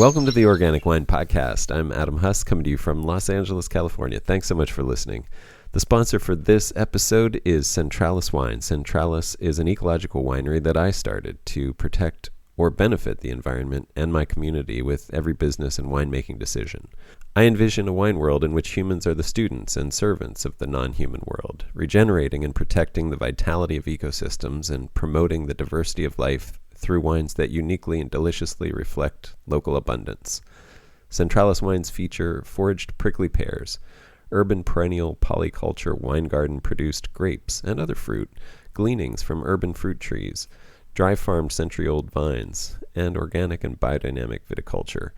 Welcome to the Organic Wine Podcast. I'm Adam Huss, coming to you from Los Angeles, California. Thanks so much for listening. The sponsor for this episode is Centralis Wine. Centralis is an ecological winery that I started to protect or benefit the environment and my community with every business and winemaking decision. I envision a wine world in which humans are the students and servants of the non-human world, regenerating and protecting the vitality of ecosystems and promoting the diversity of life through wines that uniquely and deliciously reflect local abundance. Centralis wines feature foraged prickly pears, urban perennial polyculture wine garden produced grapes and other fruit, gleanings from urban fruit trees, dry farmed century-old vines, and organic and biodynamic viticulture.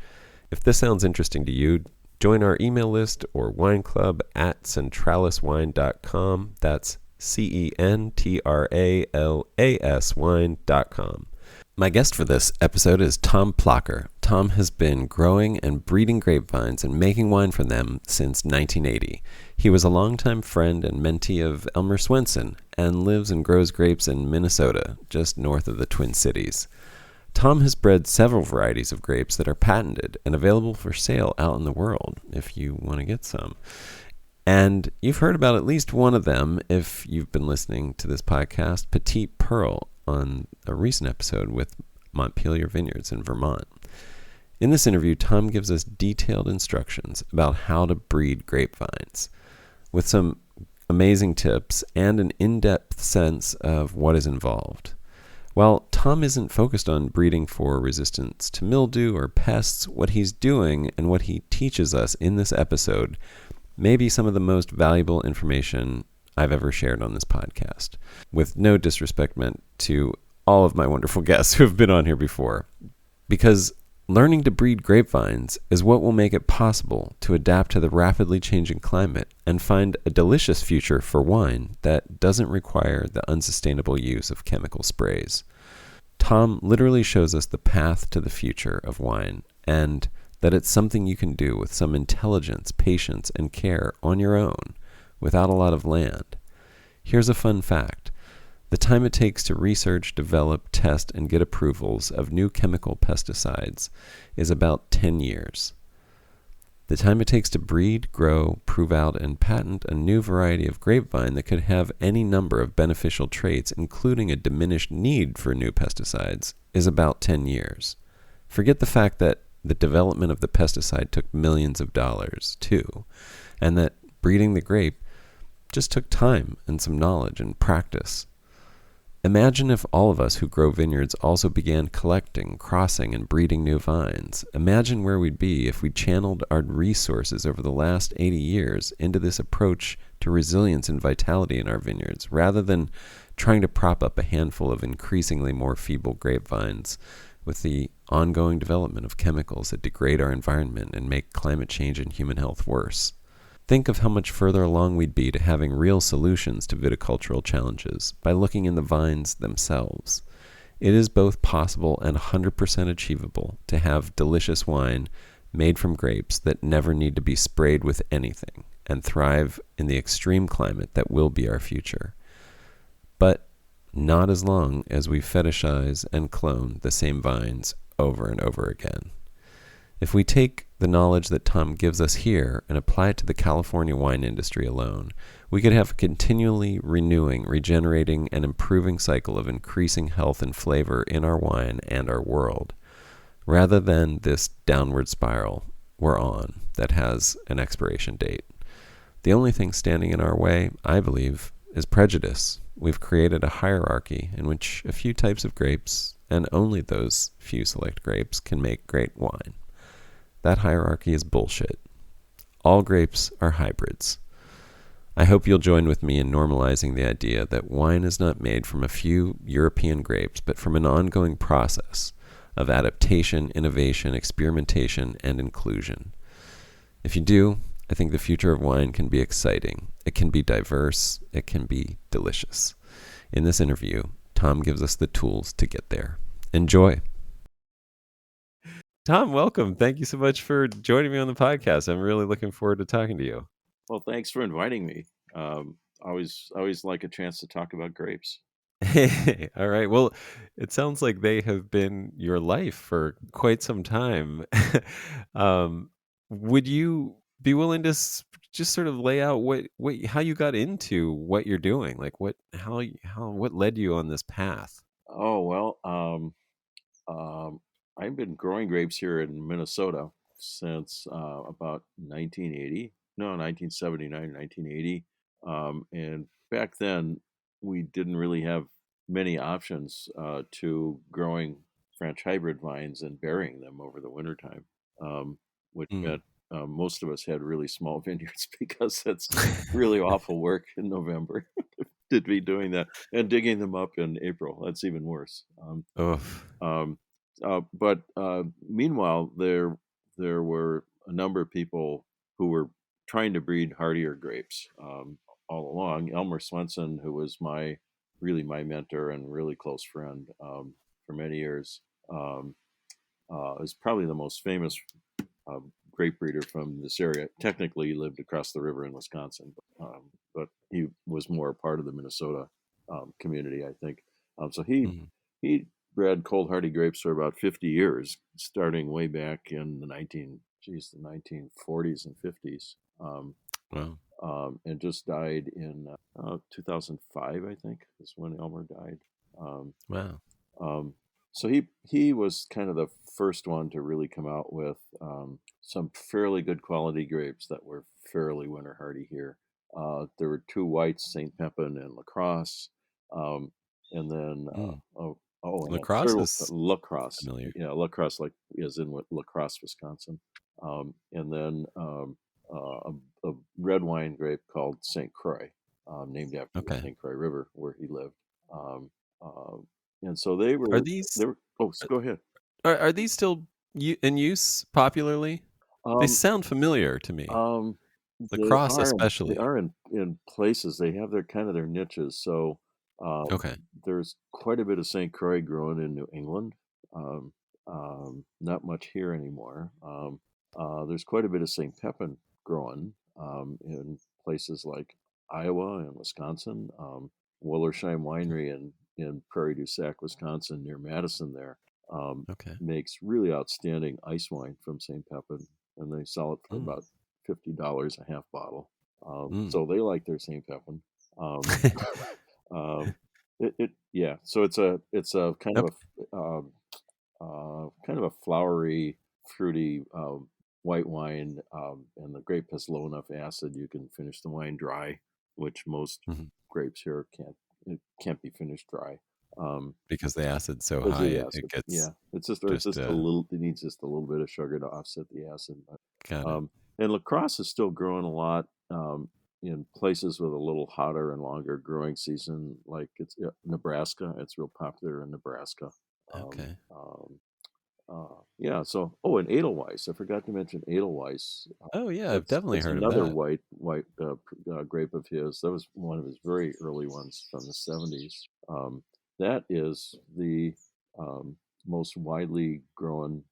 If this sounds interesting to you, join our email list or wine club at centraliswine.com. That's CENTRALAS wine.com. My guest for this episode is Tom Plocher. Tom has been growing and breeding grapevines and making wine from them since 1980. He was a longtime friend and mentee of Elmer Swenson and lives and grows grapes in Minnesota, just north of the Twin Cities. Tom has bred several varieties of grapes that are patented and available for sale out in the world if you want to get some. And you've heard about at least one of them if you've been listening to this podcast, Petite Pearl, on a recent episode with Montpellier Vineyards in Vermont. In this interview, Tom gives us detailed instructions about how to breed grapevines, with some amazing tips and an in-depth sense of what is involved. While Tom isn't focused on breeding for resistance to mildew or pests, what he's doing and what he teaches us in this episode may be some of the most valuable information I've ever shared on this podcast, with no disrespect meant to all of my wonderful guests who have been on here before, because learning to breed grapevines is what will make it possible to adapt to the rapidly changing climate and find a delicious future for wine that doesn't require the unsustainable use of chemical sprays. Tom literally shows us the path to the future of wine, and that it's something you can do with some intelligence, patience, and care on your own, without a lot of land. Here's a fun fact. The time it takes to research, develop, test, and get approvals of new chemical pesticides is about 10 years. The time it takes to breed, grow, prove out, and patent a new variety of grapevine that could have any number of beneficial traits, including a diminished need for new pesticides, is about 10 years. Forget the fact that the development of the pesticide took millions of dollars, too, and that breeding the grape just took time and some knowledge and practice. Imagine if all of us who grow vineyards also began collecting, crossing, and breeding new vines. Imagine where we'd be if we channeled our resources over the last 80 years into this approach to resilience and vitality in our vineyards, rather than trying to prop up a handful of increasingly more feeble grapevines with the ongoing development of chemicals that degrade our environment and make climate change and human health worse. Think of how much further along we'd be to having real solutions to viticultural challenges by looking in the vines themselves. It is both possible and 100% achievable to have delicious wine made from grapes that never need to be sprayed with anything and thrive in the extreme climate that will be our future. But not as long as we fetishize and clone the same vines over and over again. If we take the knowledge that Tom gives us here and apply it to the California wine industry alone, we could have a continually renewing, regenerating, and improving cycle of increasing health and flavor in our wine and our world, rather than this downward spiral we're on that has an expiration date. The only thing standing in our way, I believe, is prejudice. We've created a hierarchy in which a few types of grapes, and only those few select grapes, can make great wine. That hierarchy is bullshit. All grapes are hybrids. I hope you'll join with me in normalizing the idea that wine is not made from a few European grapes, but from an ongoing process of adaptation, innovation, experimentation, and inclusion. If you do, I think the future of wine can be exciting. It can be diverse. It can be delicious. In this interview, Tom gives us the tools to get there. Enjoy. Tom, welcome. Thank you so much for joining me on the podcast. I'm really looking forward to talking to you. Well, thanks for inviting me. I always like a chance to talk about grapes. Hey, all right. Well, it sounds like they have been your life for quite some time. um, would you be willing to just sort of lay out how you got into what you're doing? Like what led you on this path? Oh, well, um, I've been growing grapes here in Minnesota since about 1980. No, 1979, 1980. And back then, we didn't really have many options to growing French hybrid vines and burying them over the wintertime, which Mm. meant most of us had really small vineyards because it's really awful work in November to be doing that and digging them up in April. That's even worse. Oh. Um, but meanwhile, there were a number of people who were trying to breed hardier grapes all along. Elmer Swenson, who was my mentor and really close friend for many years, um, is probably the most famous grape breeder from this area. Technically, he lived across the river in Wisconsin, but he was more part of the Minnesota community, I think. So Mm. he bred cold hardy grapes for about 50 years, starting way back in the 1940s and 50s, Wow. and just died in 2005, I think, is when Elmer died. Um, Wow. um, so he was kind of the first one to really come out with some fairly good quality grapes that were fairly winter hardy here. There were two whites, St. Pepin and Lacrosse, um, and then Mm. and a Lacrosse third is Lacrosse, familiar. yeah, Lacrosse like is in Lacrosse, Wisconsin, and then a red wine grape called St. Croix, named after the Okay. St. Croix River where he lived. Um, uh, and so they Are were these they were oh, uh, go ahead. are these still in use popularly? They Um, sound familiar to me. um, Lacrosse they especially. are in places. They have their kind of their niches. So Okay. there's quite a bit of St. Croix growing in New England. Um, not much here anymore. There's quite a bit of St. Pepin growing in places like Iowa and Wisconsin. Wollersheim Winery in Prairie du Sac, Wisconsin, near Madison, there um, Okay. makes really outstanding ice wine from St. Pepin, and they sell it for Mm. about $50 a half bottle. Mm. So they like their St. Pepin. Um, um, yeah. So it's a Okay. kind of a flowery, fruity white wine, and the grape has low enough acid you can finish the wine dry, which most Mhm. grapes here can't. It can't be finished dry. Um, Because the acid's so because high, of the it acid. gets Yeah, it's just, just a little. It needs just a little bit of sugar to offset the acid. got it. And lacrosse is still growing a lot in places with a little hotter and longer growing season, like it's Nebraska. It's real popular in Nebraska. Um, Okay. um, yeah. So, oh, and Edelweiss. I forgot to mention Edelweiss. Oh, yeah, I've definitely That's heard of another that. white grape of his. That was one of his very early ones from the 70s. That is the um, most widely grown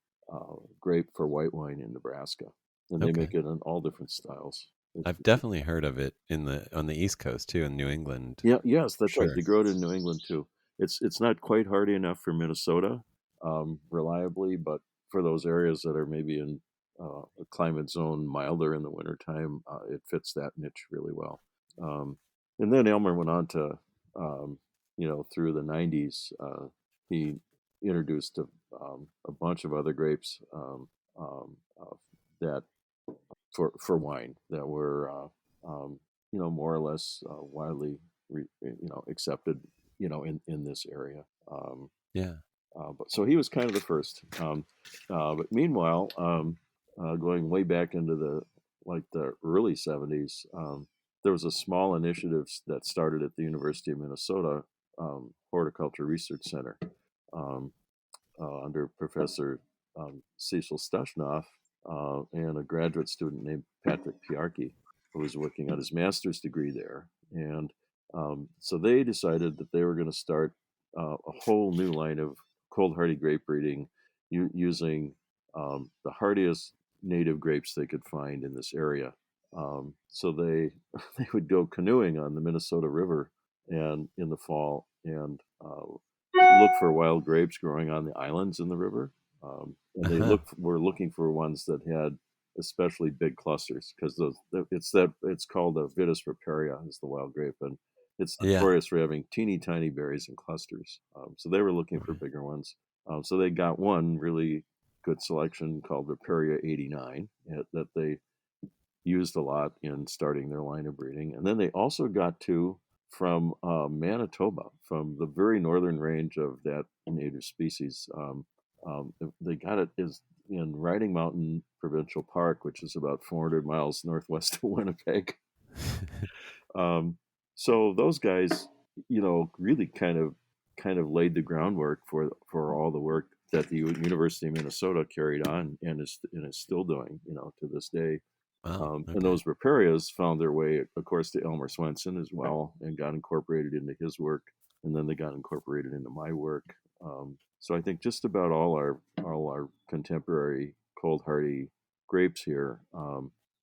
grape for white wine in Nebraska, and they Okay. make it in all different styles. I've definitely heard of it on the East Coast too, in New England, Yeah, yes, for that's right. sure. They grow it in New England too. It's not quite hardy enough for Minnesota, reliably, but for those areas that are maybe in a climate zone milder in the wintertime, it fits that niche really well. Um, and then Elmer went on to, um, through the 90s, he introduced a bunch of other grapes that for wine that were more or less widely accepted in this area. Yeah. But so he was kind of the first. But meanwhile, going way back into the early 70s, there was a small initiative that started at the University of Minnesota Horticulture Research Center. Um, Under Professor Cecil Stushnoff and a graduate student named Patrick Piarki, who was working on his master's degree there. And so they decided that they were going to start a whole new line of cold hardy grape breeding using the hardiest native grapes they could find in this area. So they they would go canoeing on the Minnesota River and in the fall and look for wild grapes growing on the islands in the river, and they Uh-huh. were looking for ones that had especially big clusters because it's called a Vitis riparia is the wild grape, and it's Yeah. notorious for having teeny tiny berries in clusters. So they were looking for Right. bigger ones. So they got one really good selection called Riparia 89 that they used a lot in starting their line of breeding. And then they also got two from Manitoba, from the very northern range of that native species. They got it is in Riding Mountain Provincial Park, which is about 400 miles northwest of Winnipeg. Um, so those guys, really kind of laid the groundwork for all the work that the University of Minnesota carried on and is still doing, to this day. Wow. And Okay. those riparias found their way, of course, to Elmer Swenson as well, and got incorporated into his work, and then they got incorporated into my work. So I think just about all our contemporary cold hardy grapes here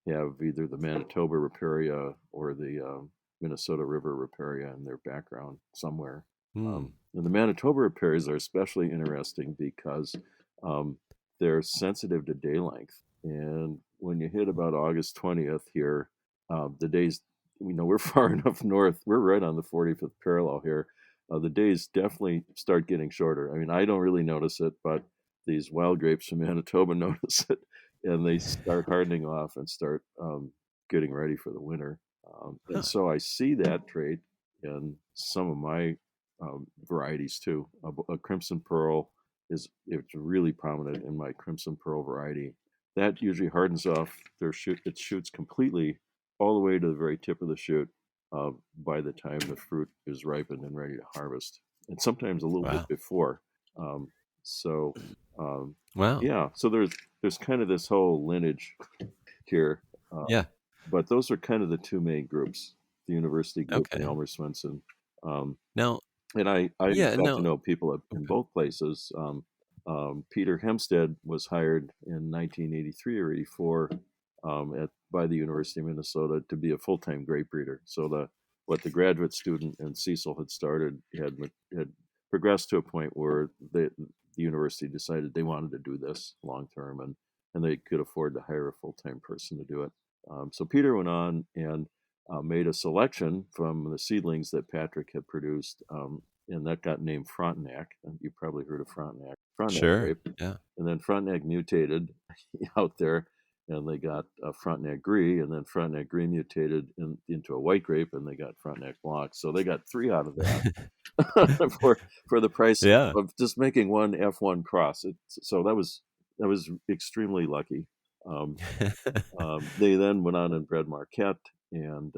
have either the Manitoba riparia or the Minnesota River riparia in their background somewhere. Hmm. And the Manitoba riparias are especially interesting because um, they're sensitive to day length. And when you hit about August 20th here, the days, we're far enough north. We're right on the 45th parallel here. The days definitely start getting shorter. I mean, I don't really notice it, but these wild grapes from Manitoba notice it, and they start hardening off and start getting ready for the winter. And Huh. so I see that trait in some of my varieties too. A Crimson Pearl it's really prominent in my Crimson Pearl variety. That usually hardens off their shoot. It shoots completely all the way to the very tip of the shoot by the time the fruit is ripened and ready to harvest, and sometimes a little bit Wow. before. Um, so um, Wow. yeah, so there's kind of this whole lineage here, uh, Yeah. but those are kind of the two main groups: the university group and Okay. Elmer Swenson. Um, Now, and I've yeah, got to no. know people in Okay. both places. Peter Hempstead was hired in 1983 or 84 by the University of Minnesota to be a full-time grape breeder. So what the graduate student and Cecil had started had progressed to a point where the university decided they wanted to do this long term, and they could afford to hire a full-time person to do it. So Peter went on and made a selection from the seedlings that Patrick had produced, and that got named Frontenac. And you probably heard of Frontenac Sure. grape. Yeah. And then Frontenac mutated out there, and they got Frontenac Gris, and then Frontenac Gris mutated into a white grape, and they got Frontenac Blanc. So they got three out of that for the price Yeah. of just making one F1 cross. So that was extremely lucky. Um, they then went on and bred Marquette and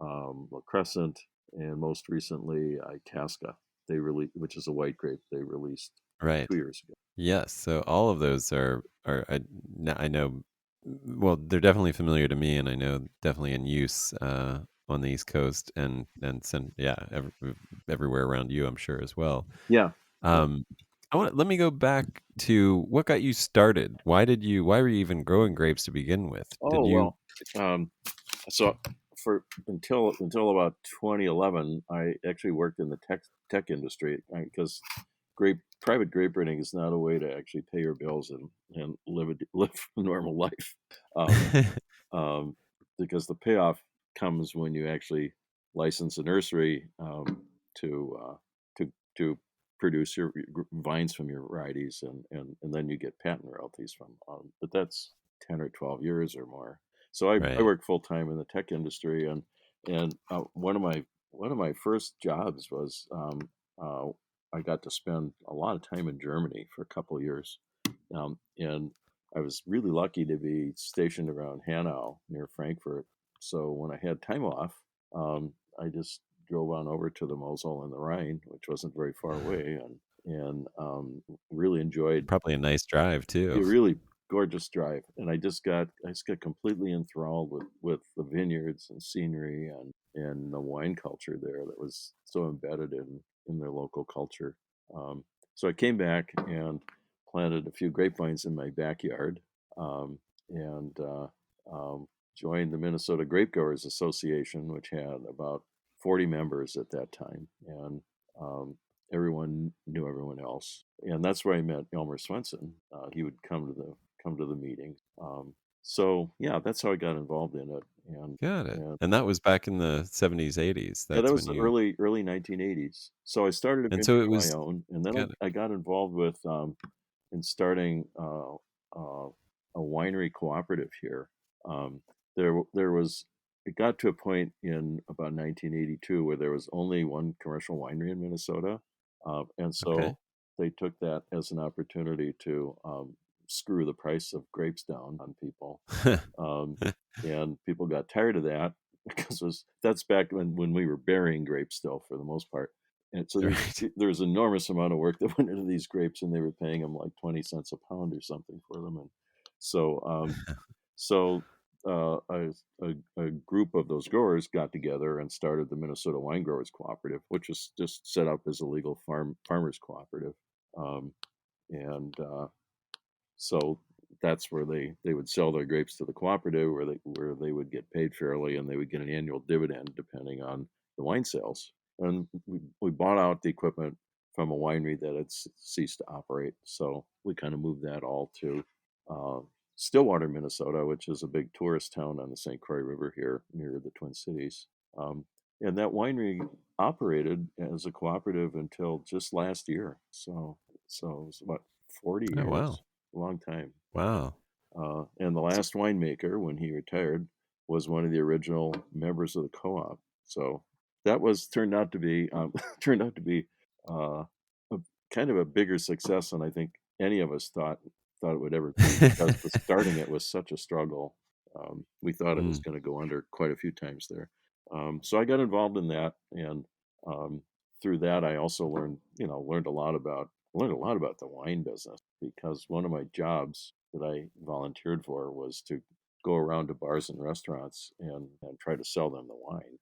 La Crescent, and most recently Itasca. Which is a white grape they released Right. 2 years ago. Yes. So all of those are I know. Well, they're definitely familiar to me, and I know definitely in use on the East Coast yeah, everywhere around you, I'm sure as well. Yeah, yeah. Um, let me go back to what got you started. Why were you even growing grapes to begin with? Did Oh you? well. Um, so for until about 2011, I actually worked in the tech industry because private grape breeding is not a way to actually pay your bills and live a normal life. Um, um, because the payoff comes when you actually license a nursery to to produce your vines from your varieties, and then you get patent royalties from. But that's 10 or 12 years or more. So I Right. worked full time in the tech industry, and one of my first jobs was uh, I got to spend a lot of time in Germany for a couple of years, and I was really lucky to be stationed around Hanau near Frankfurt. So when I had time off, I just drove on over to the Mosel and the Rhine, which wasn't very far away, and really enjoyed Probably a nice drive a too. really gorgeous drive. And I just got completely enthralled with the vineyards and scenery and the wine culture there that was so embedded in their local culture. So I came back and planted a few grapevines in my backyard, and um, joined the Minnesota Grape Growers Association, which had about 40 members at that time, and um, house, and that's where I met Elmer Swenson. He would come to the meetings. So yeah, that's how I got involved in it, Got it. and And that was back in the 70s, 80s. yeah, that That's was when the you, early 1980s. So I started and so eventually it on my was, own, and then got it. I got involved with in starting a winery cooperative here. Um, there was it got to a point in about 1982 where there was only one commercial winery in Minnesota, and Okay. so they took that as an opportunity to screw the price of grapes down on people. Um, and people got tired of that because that's back when we were burying grapes still for the most part. And so Right. there's enormous amount of work that went into these grapes, and they were paying them like 20 cents a pound or something for them. And so so a group of those growers got together and started the Minnesota Wine Growers Cooperative, which was just set up as a legal farmers cooperative. Um, and so that's where they would sell their grapes to the cooperative, where they would get paid fairly, and they would get an annual dividend depending on the wine sales. And we bought out the equipment from a winery that had ceased to operate, so we kind of moved that all to uh, Stillwater, Minnesota, which is a big tourist town on the St. Croix River here near the Twin Cities. Um, and that winery operated as a cooperative until just last year. So it was about 40 Oh, years, wow. a long time. Wow. And the last winemaker, when he retired, was one of the original members of the co-op. So that was turned out to be turned out to be uh, a, kind of a bigger success than I think any of us thought it would ever be, because the starting it was such a struggle. We thought it was Mm. going to go under quite a few times there. So I got involved in that, and um, through that I also learned a lot about the wine business, because one of my jobs that I volunteered for was to go around to bars and restaurants and try to sell them the wine.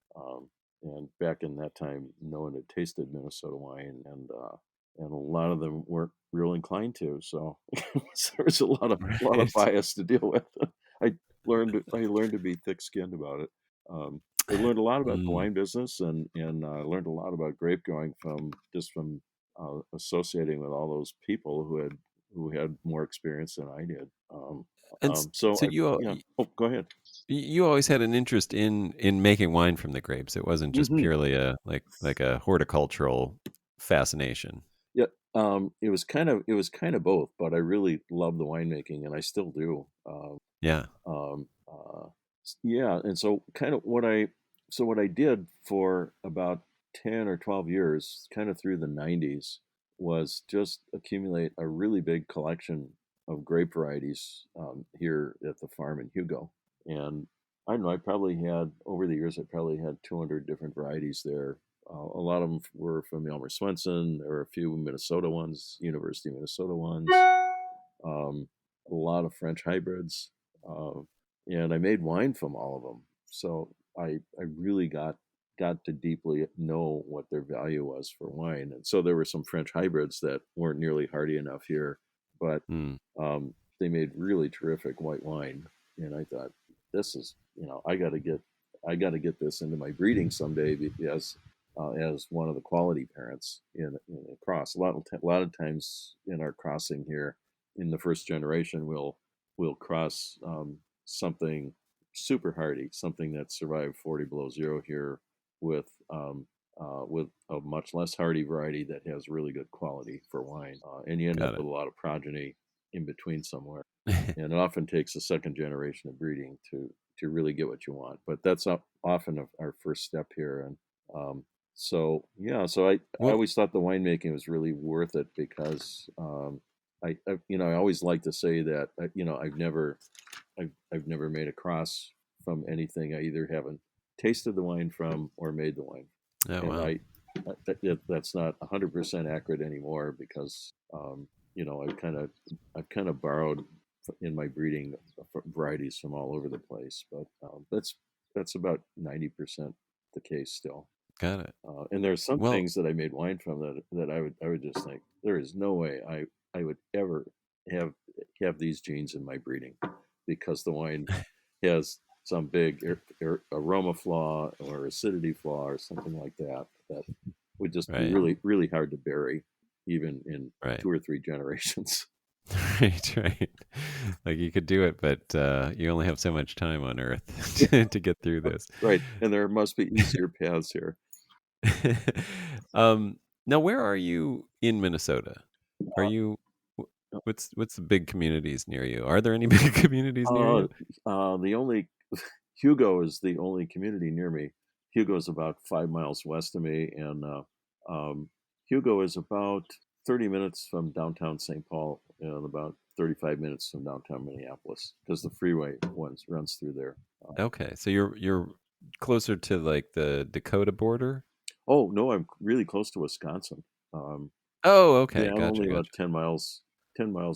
And back in that time, no one had tasted Minnesota wine, and a lot of them weren't real inclined to. So there was a lot of Right. bias to deal with. I I learned to be thick-skinned about it. Um, I learned a lot about the Mm. wine business, and I learned a lot about grape growing from associating with all those people who had more experience than I did. And So so I yeah. Oh, go ahead. you always had an interest in making wine from the grapes. It wasn't just Hmm. purely a like a horticultural fascination. Yeah. It was kind of both, but I really love the winemaking, and I still do. Yeah. Um, uh, yeah, and so what I did for about 10 or 12 years, kind of through the 90s, was just accumulate a really big collection of grape varieties here at the farm in Hugo. And I don't know, over the years, I probably had 200 different varieties there. A lot of them were from Elmer Swenson. There were a few Minnesota ones, University of Minnesota ones, um, a lot of French hybrids, uh, and I made wine from all of them. So I really got to deeply know what their value was for wine. And so there were some French hybrids that weren't nearly hardy enough here, but Mm. they made really terrific white wine. And I thought, this is, I got to get this into my breeding someday, because as one of the quality parents in a cross. A lot of times in our crossing here, in the first generation, we'll cross something super hardy, something that survived 40 below zero here, with a much less hardy variety that has really good quality for wine, and you end up Got with it. a lot of progeny in between somewhere. And it often takes a second generation of breeding to really get what you want. But that's often our first step here. And so yeah, so I Well, always thought the winemaking was really worth it, because I always like to say that I've never made a cross from anything I either haven't tasted the wine from or made the wine. oh And wow. that's not 100% accurate anymore, because I've kind of borrowed in my breeding varieties from all over the place, but that's about 90% the case still. Got it. And there's some Well, things that I made wine from that I would just think, there is no way I would ever have have these genes in my breeding, because the wine has some big aroma flaw or acidity flaw or something like that, that would just be right. really hard to bury. even in Right. 2 or 3 generations. Right, right. Like you could do it, but you only have so much time on Earth Yeah, to get through this. right, and there must be easier paths here. um, Now, where are you in Minnesota? Are Uh, you? What's the big communities near you? Are there any big communities near uh, you? the only Hugo is the only community near me. Hugo is about 5 miles west of me, and um, Hugo is about 30 minutes from downtown St. Paul and about 35 minutes from downtown Minneapolis because the freeway runs through there. Okay, so you're closer to like the Dakota border. Oh no, I'm really close to Wisconsin. Um, Oh, okay, yeah, I'm gotcha, only about gotcha. 10 miles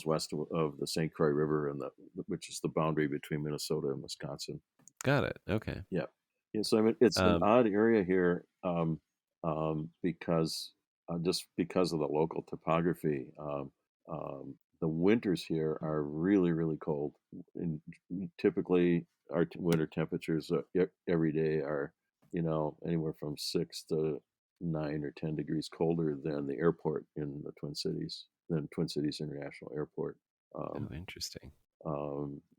west of the St. Croix River, and which is the boundary between Minnesota and Wisconsin. Got it. Okay. Yeah. Yeah, so I mean, it's an Um, odd area here, because just because of the local topography. The winters here are really, really cold. And typically, our winter temperatures every day are, anywhere from 6 to 9 or 10 degrees colder than the airport in the Twin Cities, than Twin Cities International Airport. Um, oh, interesting.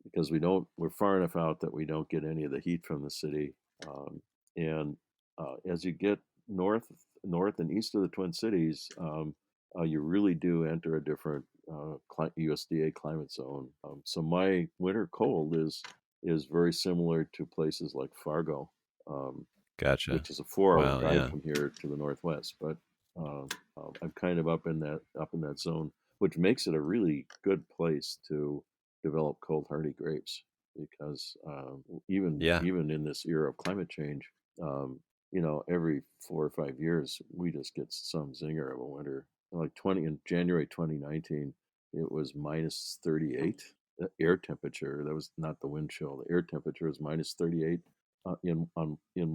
because we're far enough out that we don't get any of the heat from the city. Um, and as you get north and east of the Twin Cities, you really do enter a different USDA climate zone. So my winter cold is very similar to places like Fargo, um, Gotcha. which is a 4 hour Wow. drive Yeah. from here to the northwest. But I'm kind of up in that zone, which makes it a really good place to develop cold hardy grapes because even Yeah. even in this era of climate change, every 4 or 5 years we just get some zinger of a winter. Like 20 in January 2019, it was minus 38. The air temperature, that was not the wind chill. The air temperature was minus 38 in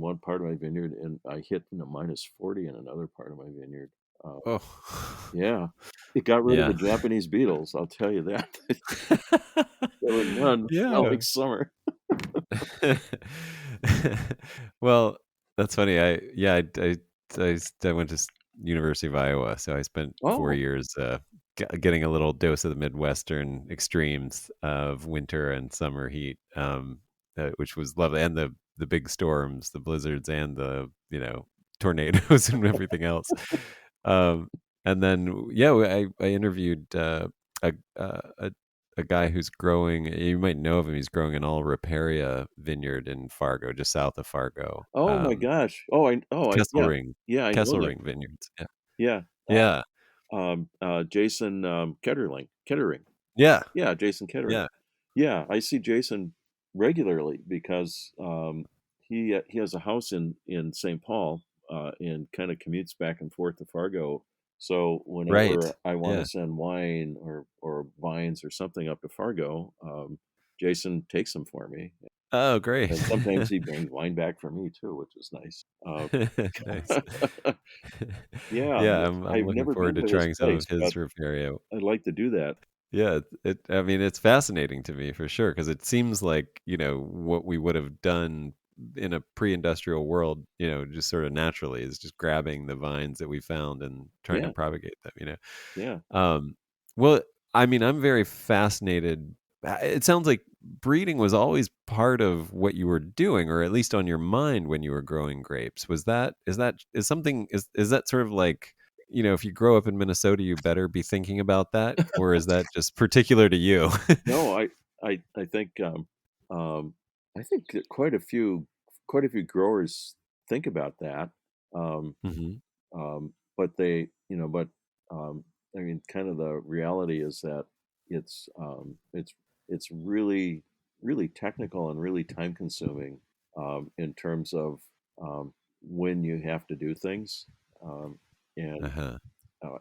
one part of my vineyard, and I hit minus 40 in another part of my vineyard. Uh, Oh. yeah, it got rid of the Yeah. Japanese beetles. I'll tell you that. They were none. Felt Yeah. like summer. Well, that's funny. I went to University of Iowa, so I spent 4 years getting a little dose of the Midwestern extremes of winter and summer heat, which was lovely, and the big storms, the blizzards, and the tornadoes and everything else. Um, and then yeah, I interviewed a guy who's growing. You might know of him. He's growing an all Riparia vineyard in Fargo, just south of Fargo. Oh my gosh. Yeah, Kesselring, yeah, I know them. Kesselring Vineyards. Yeah, Yeah, yeah, Jason Kettering. yeah, Yeah, Jason Kettering. yeah. Yeah, I see Jason regularly because he has a house in St. Paul, and kind of commutes back and forth to Fargo. So Right. whenever I want to Yeah. send wine or vines or something up to Fargo, Jason takes them for me, Oh, great. and sometimes he brings wine back for me too, which is nice. Nice. Yeah, Yeah, I'm I've looking never been forward to to his trying some of place, his but Riparia. I'd like to do that. Yeah, I mean, it's fascinating to me for sure because it seems like, what we would have done in a pre-industrial world, just sort of naturally is just grabbing the vines that we found and trying to Yeah, propagate them. yeah. Um, well, I mean, I'm very fascinated. It sounds like breeding was always part of what you were doing, or at least on your mind when you were growing grapes. Is that sort of like, if you grow up in Minnesota, you better be thinking about that, or is that just particular to you? No, I think um, I think that quite a few growers think about that, um, Hmm. but um, I mean, kind of the reality is that it's um, it's it's really really technical and really time consuming, in terms of when you have to do things, um, and Uh-huh.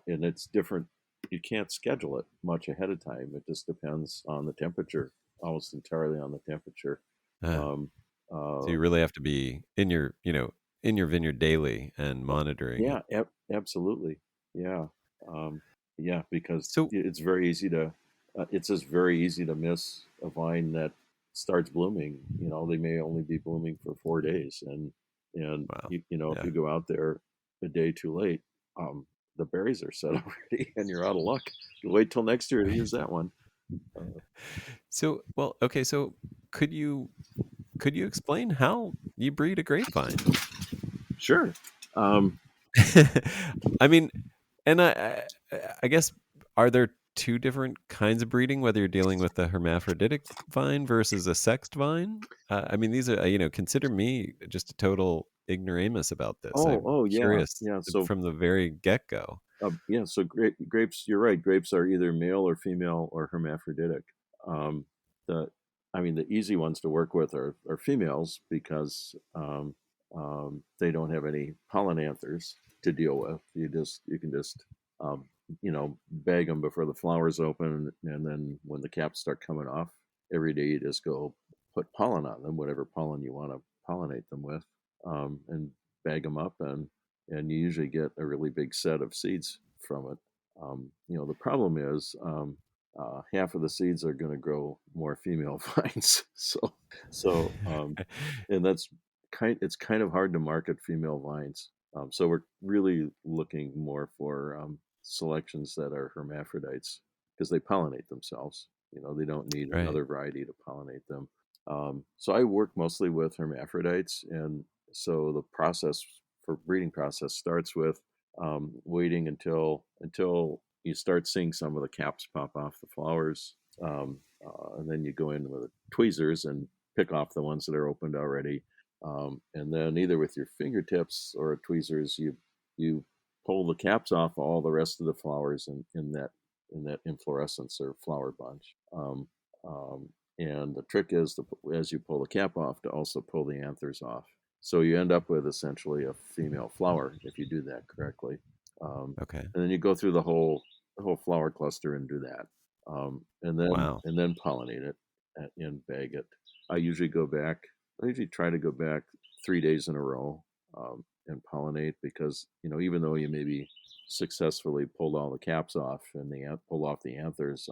and it's different. You can't schedule it much ahead of time. It just depends on the temperature, almost entirely on the temperature. Uh, Um, so uh, you really have to be in your vineyard daily and monitoring it. yeah, absolutely. Yeah, um, yeah, because So it's just very easy to miss a vine that starts blooming. They may only be blooming for 4 days, and wow. if Yeah. you go out there a day too late, the berries are set already, and you're out of luck. You wait till next year to use that one. So, well, okay. So, could you explain how you breed a grapevine? Sure. Um, I mean, and I guess, are there two different kinds of breeding, whether you're dealing with a hermaphroditic vine versus a sexed vine? I mean, these are, consider me just a total ignoramus about this. I'm yeah, curious yeah. So from the very get-go. yeah, so grapes. You're right. Grapes are either male or female or hermaphroditic. Um, the, I mean, the easy ones to work with are females because they don't have any pollen anthers to deal with. You can just um, bag them before the flowers open, and then when the caps start coming off, every day you just go put pollen on them, whatever pollen you want to pollinate them with, and bag them up, and you usually get a really big set of seeds from it. The problem is half of the seeds are going to grow more female vines, so and it's kind of hard to market female vines. So we're really looking more for selections that are hermaphrodites because they pollinate themselves. They don't need Right. another variety to pollinate them. So I work mostly with hermaphrodites, and so the process for breeding process starts with waiting until you start seeing some of the caps pop off the flowers, and then you go in with tweezers and pick off the ones that are opened already, and then either with your fingertips or tweezers, you pull the caps off all the rest of the flowers in that inflorescence or flower bunch. Um, and the trick is as you pull the cap off, to also pull the anthers off. So you end up with essentially a female flower if you do that correctly. Okay. And then you go through the whole flower cluster and do that, and then Wow. pollinate it and bag it. I usually go back. I usually try to go back 3 days in a row and pollinate because even though you maybe successfully pulled all the caps off and pulled off the anthers,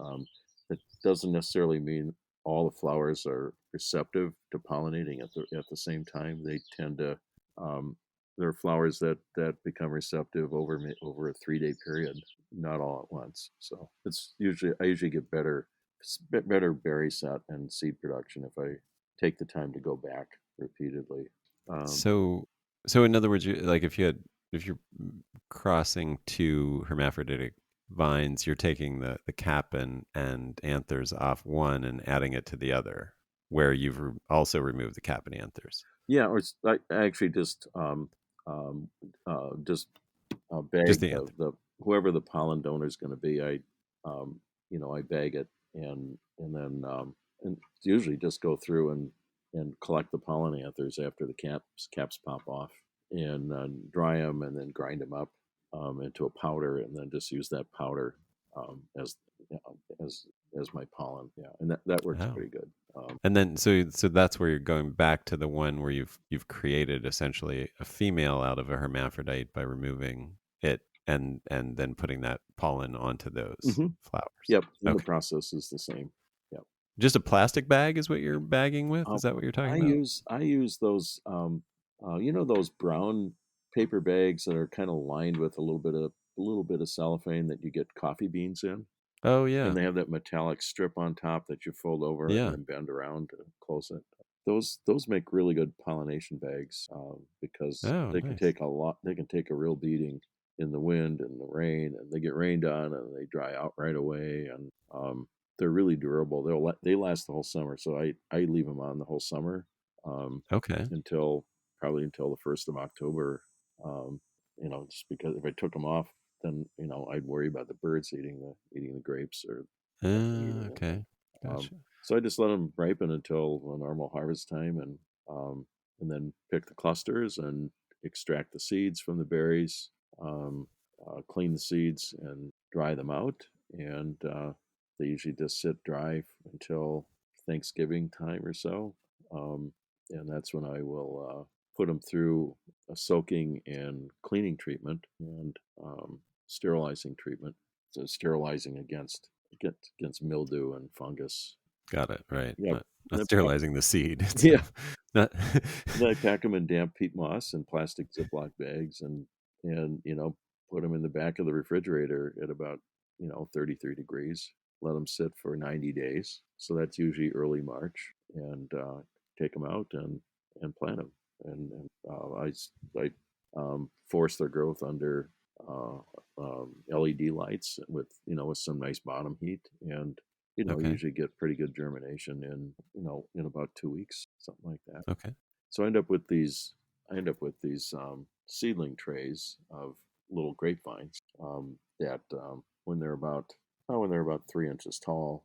that doesn't necessarily mean all the flowers are receptive to pollinating at the same time. They tend to um, there are flowers that become receptive over a 3-day period, not all at once. So I usually get better berry set and seed production if I take the time to go back repeatedly. Um, So, in other words, if you're crossing two hermaphroditic vines, you're taking the cap and anthers off one and adding it to the other, where you've also removed the cap and anthers. yeah, or I actually um, just Just bag the the, anther. the whoever the pollen donor is going to be. I bag it and then and usually just go through and collect the pollen anthers after the caps pop off and dry them and then grind them up into a powder and then just use that powder as you know, as as my pollen. Yeah, and that works Oh. pretty good. And then so that's where you're going back to the one where you've created essentially a female out of a hermaphrodite by removing it and then putting that pollen onto those hmm flowers. Yep, and the Okay. process is the same. Yep. Just a plastic bag is what you're bagging with? Uh, Is that what you're talking I about? use I use those those brown paper bags that are kind of lined with a little bit of cellophane that you get coffee beans in, Oh and yeah. they have that metallic strip on top that you fold over and Yeah. then bend around to close it. Those make really good pollination bags because Oh, they can nice. take a lot. They can take a real beating in the wind and the rain, and they get rained on and they dry out right away. And they're really durable. They last the whole summer. So I leave them on the whole summer Okay. until probably until the 1st of October. Um, just because if I took them off, then I'd worry about the birds eating the grapes or eating them. Okay. Um, Gotcha. so I just let them ripen until the normal harvest time, um, and then pick the clusters and extract the seeds from the berries, um, clean the seeds and dry them out. And they usually just sit dry until Thanksgiving time or so. Um, and that's when I will put them through a soaking and cleaning treatment and sterilizing treatment. So sterilizing against mildew and fungus. Got it. Right. Yep. Not And sterilizing the seed yeah. itself. Not And then I pack them in damp peat moss and plastic Ziploc bags, and put them in the back of the refrigerator at about 33 degrees. Let them sit for 90 days. So that's usually early March, and take them out and plant them. I force their growth under uh, LED lights with some nice bottom heat, and Okay. usually get pretty good germination in about 2 weeks, something like that. Okay. So I end up with these seedling trays of little grapevines that when they're about 3 inches tall,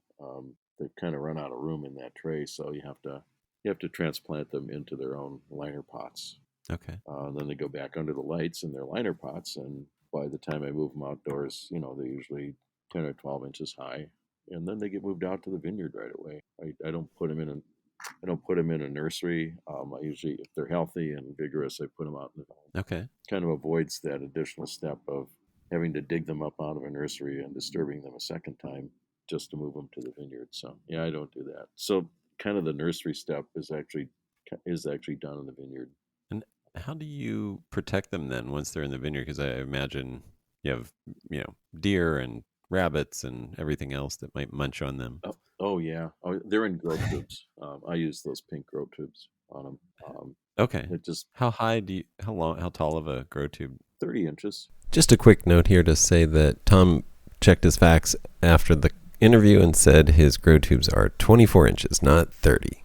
they kind of run out of room in that tray, so you have to transplant them into their own liner pots. Okay. Then they go back under the lights in their liner pots, and by the time I move them outdoors, they're usually 10 or 12 inches high, and then they get moved out to the vineyard right away. I don't put them in a nursery. I usually, if they're healthy and vigorous, I put them out in the home. Okay. Kind of avoids that additional step of having to dig them up out of a nursery and disturbing them a second time just to move them to the vineyard. So yeah, I don't do that. So kind of the nursery step is actually done in the vineyard. And how do you protect them then once they're in the vineyard? Because I imagine you have, deer and rabbits and everything else that might munch on them. Oh yeah, they're in grow tubes. I use those pink grow tubes on them. Okay. It just How tall of a grow tube? 30 inches. Just a quick note here to say that Tom checked his facts after the interview and said his grow tubes are 24 inches, not 30.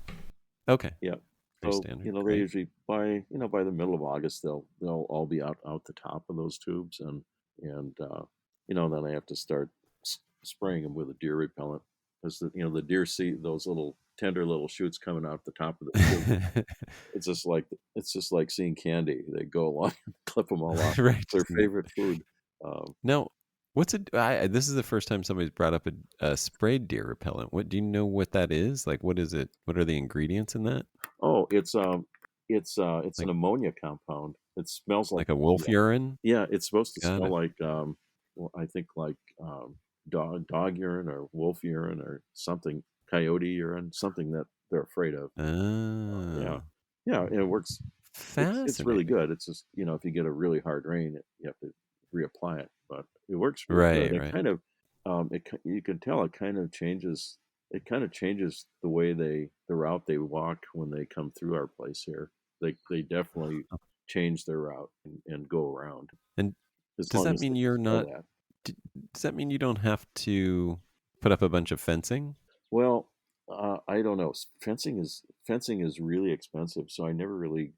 Okay. Yeah. Very So standard. they Great. usually by the middle of August they'll all be out the top of those tubes, and then I have to start spraying them with a deer repellent, because the deer see those little tender little shoots coming out the top of the tube. It's just like seeing candy. They go along and clip them all off. Right. It's their favorite food. Um, Now, this is the first time somebody's brought up a sprayed deer repellent. What do you know what that is? Like, what is it? What are the ingredients in that? oh, it's an Like, ammonia compound. It smells like like a wolf ammonia. urine? Yeah, it's supposed to Got smell it. like well, I think like dog urine or wolf urine or something, coyote urine, something that they're afraid of. Yeah, Oh, yeah, and it works. It's really fascinating. good. It's just if you get a really hard rain, you have to reapply it, but it works really good. Right, It right. kind of you can tell it kind of changes. It kind of changes the way the route they walk when they come through our place here. They definitely change their route and go around, And as does long that as they mean can you're smell not? that. d- Does that mean you don't have to put up a bunch of fencing? Well, I don't know. Fencing is really expensive, so I never really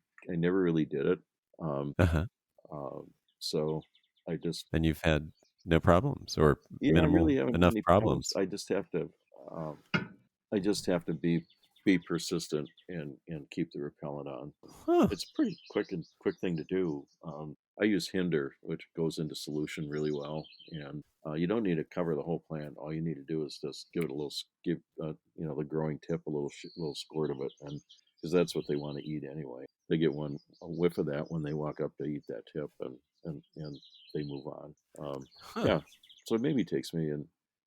did it. Um, Uh huh. um, so I just And you've had no problems or yeah, I minimal really haven't had enough any problems. problems. Um, I just have to be persistent and keep the repellent on. Huh. It's a pretty quick thing to do. I use Hinder, which goes into solution really well, and you don't need to cover the whole plant. All you need to do is just give it a little give the growing tip a little squirt of it, and because that's what they want to eat anyway. They get a whiff of that when they walk up to eat that tip, and they move on. Huh. Yeah, so it maybe takes me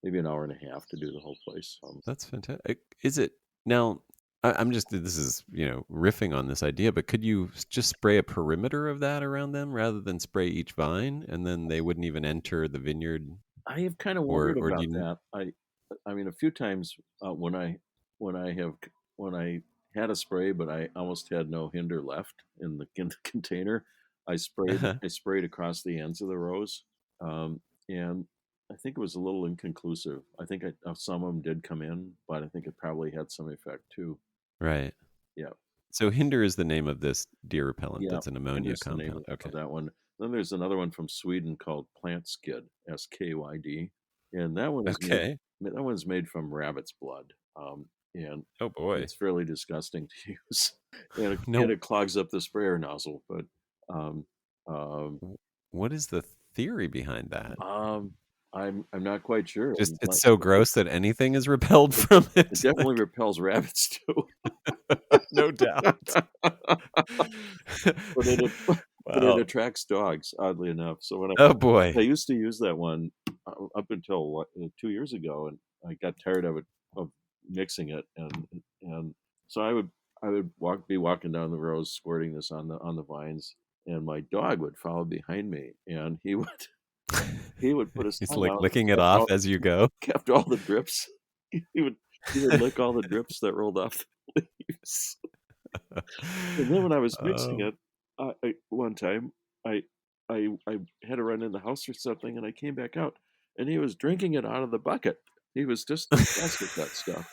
maybe an hour and a half to do the whole place. That's fantastic. Is it now? I'm just this is riffing on this idea, but could you just spray a perimeter of that around them rather than spray each vine, and then they wouldn't even enter the vineyard? I have kind of Or wondered or do about you? that. I mean, a few times when I have when I had a spray, but I almost had no hinder left in the container. I sprayed Uh-huh. I sprayed across the ends of the rows, and I think it was a little inconclusive. I think some of them did come in, but I think it probably had some effect too. Right. Yeah, So Hinder is the name of this deer repellent. yeah, That's an ammonia Hinder's the name compound. of Okay. that one. Then there's another one from Sweden called Plant Skid, SKYD, and that one is made. Okay. That one's made from rabbit's blood, and Oh boy. it's fairly disgusting to use, and No. it clogs up the sprayer nozzle. But um, um, What is the theory behind that? um, I'm not quite sure. Just it's so gross that anything is repelled It, from it it. definitely Like, repels rabbits too. no doubt. but it but it Wow. attracts dogs, oddly enough. So Oh I boy. used to use that one up until 2 years ago, and I got tired of mixing it, and so I would be walking down the rows, squirting this on the vines, and my dog would follow behind me, and he would He would put his He's tongue like out, licking it off as you go. kept all the drips. He would he would lick all the drips that rolled off the leaves. And then when I was mixing Oh, it, one time, I I had to run in the house or something, and I came back out, and he was drinking it out of the bucket. He was just obsessed with that stuff.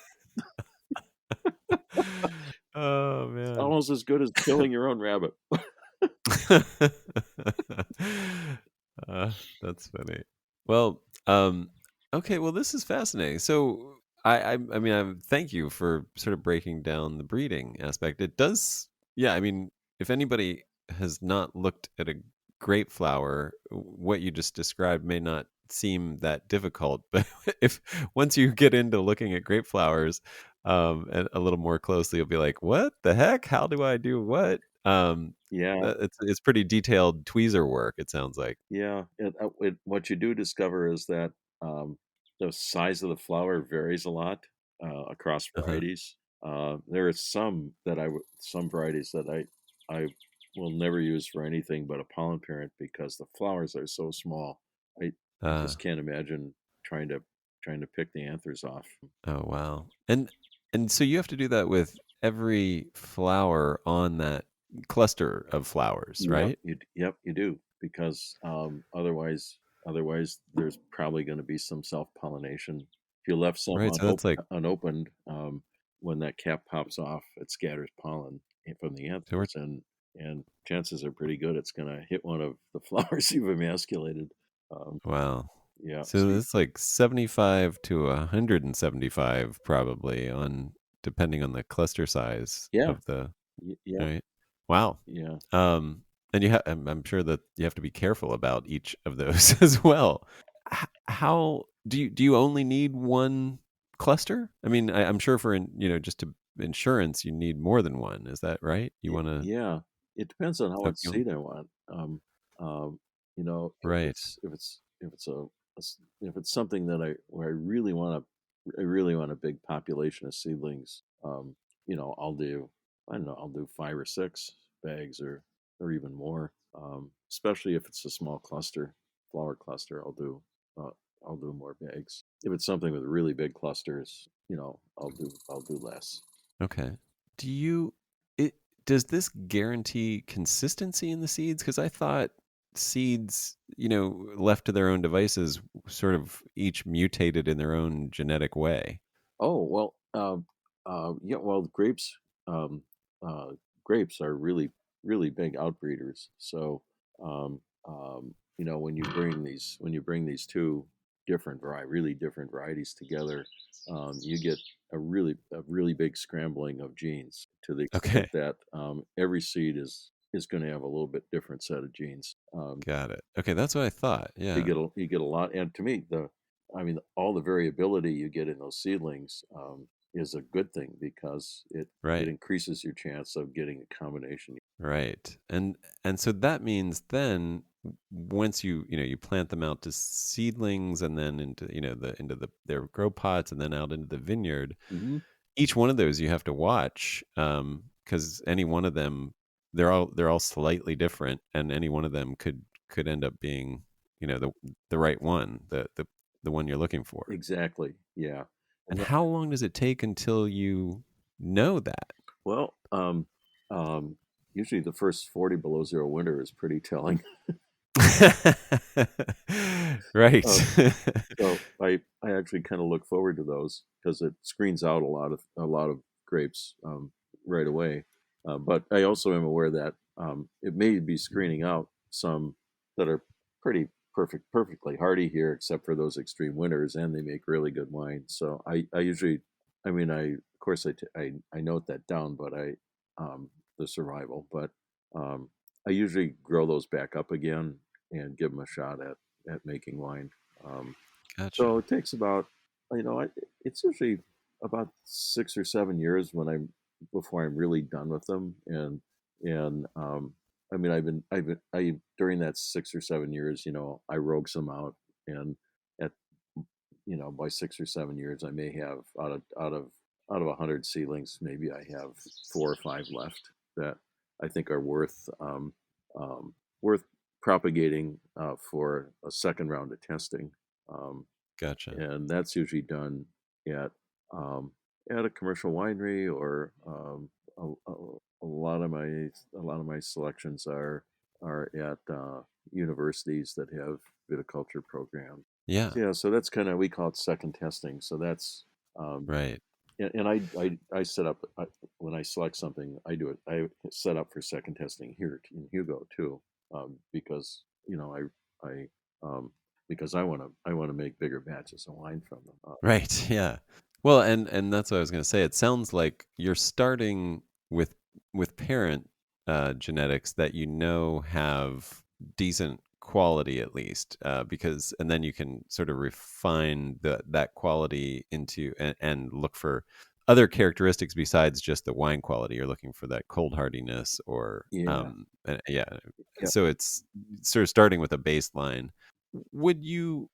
oh man. Almost as good as killing your own rabbit. That's funny. Well, okay. Well, this is fascinating. So, I mean, thank you for sort of breaking down the breeding aspect. It does, yeah. I mean, if anybody has not looked at a grape flower, what you just described may not seem that difficult. But if once you get into looking at grape flowers, and a little more closely, you'll be like, "What the heck? How do I do what?" Yeah, It's pretty detailed tweezer work, it sounds like. yeah, what you do discover is that, the size of the flower varies a lot, across Uh-huh. varieties. There are some varieties that I will never use for anything but a pollen parent because the flowers are so small. I Uh, just can't imagine trying to pick the anthers off. oh, wow. And so you have to do that with every flower on that cluster of flowers, Yep, right? you do because, otherwise there's probably gonna be some self-pollination. If you left some Right, so that's like unopened, when that cap pops off, it scatters pollen from the so we're anthers, and chances are pretty good it's gonna hit one of the flowers you've emasculated. Um, wow. yeah, So it's like 75 to 175 probably on depending on the cluster size yeah, of the yeah, right? Wow. yeah. And I'm sure that you have to be careful about each of those as well. How do you only need one cluster? I mean, I'm sure for just to insurance, you need more than one. Is that right? You want to Yeah, it depends on how much okay, seed I want. If right? if it's something that I really want I really want a big population of seedlings. I don't know, I'll do 5 or 6 bags or even more. Especially if it's a small flower cluster, uh, I'll do more bags. If it's something with really big clusters, I'll do less. Okay. Do you it does this guarantee consistency in the seeds? Because I thought seeds, left to their own devices, sort of each mutated in their own genetic way. Oh, well, yeah, well, um, uh, grapes are really, really big outbreeders. So, when you bring these two really different varieties together, you get a really big scrambling of genes to the extent Okay. that every seed is going to have a little bit different set of genes. Got it. Okay, that's what I thought. Yeah. You get a lot, and to me, all the variability you get in those seedlings is a good thing because it Right. increases your chance of getting a combination. Right. And so that means then once you plant them out to seedlings and then into their grow pots and then out into the vineyard, Hmm. each one of those you have to watch because any one of them they're all slightly different and any one of them could end up being the right one, the one you're looking for. Exactly. Yeah. And And how long does it take until you know that? well, usually the first 40 below zero winter is pretty telling. Right. Um, So I actually kind of look forward to those because it screens out a lot of grapes right away. But I also am aware that it may be screening out some that are perfectly hardy here, except for those extreme winters, and they make really good wine. So I usually, I mean, of course I note that down, but the survival, but I usually grow those back up again and give them a shot at making wine. Um, so Gotcha. it takes about, it's usually about 6 or 7 years before I'm really done with them. And during that 6 or 7 years, I rogue some out, and at, by 6 or 7 years, I may have out of 100 seedlings, maybe I have 4 or 5 left that I think are um, worth propagating for a second round of testing. Um, Gotcha. and that's usually done at um, at a commercial winery, or a lot of my selections are at universities that have viticulture programs. Yeah. So, yeah, so that's kind of, we call it second testing. So that's um, Right. and I set up, when I select something, I do it. I set up for second testing here in Hugo too, because I um, because I want to make bigger batches of wine from them. Right. Yeah. Well, and that's what I was going to say. It sounds like you're starting with parent genetics that have decent quality at least, because and then you can sort of refine that quality into and look for other characteristics besides just the wine quality. You're looking for that cold hardiness or Yeah, yeah. yeah. So it's sort of starting with a baseline. Would you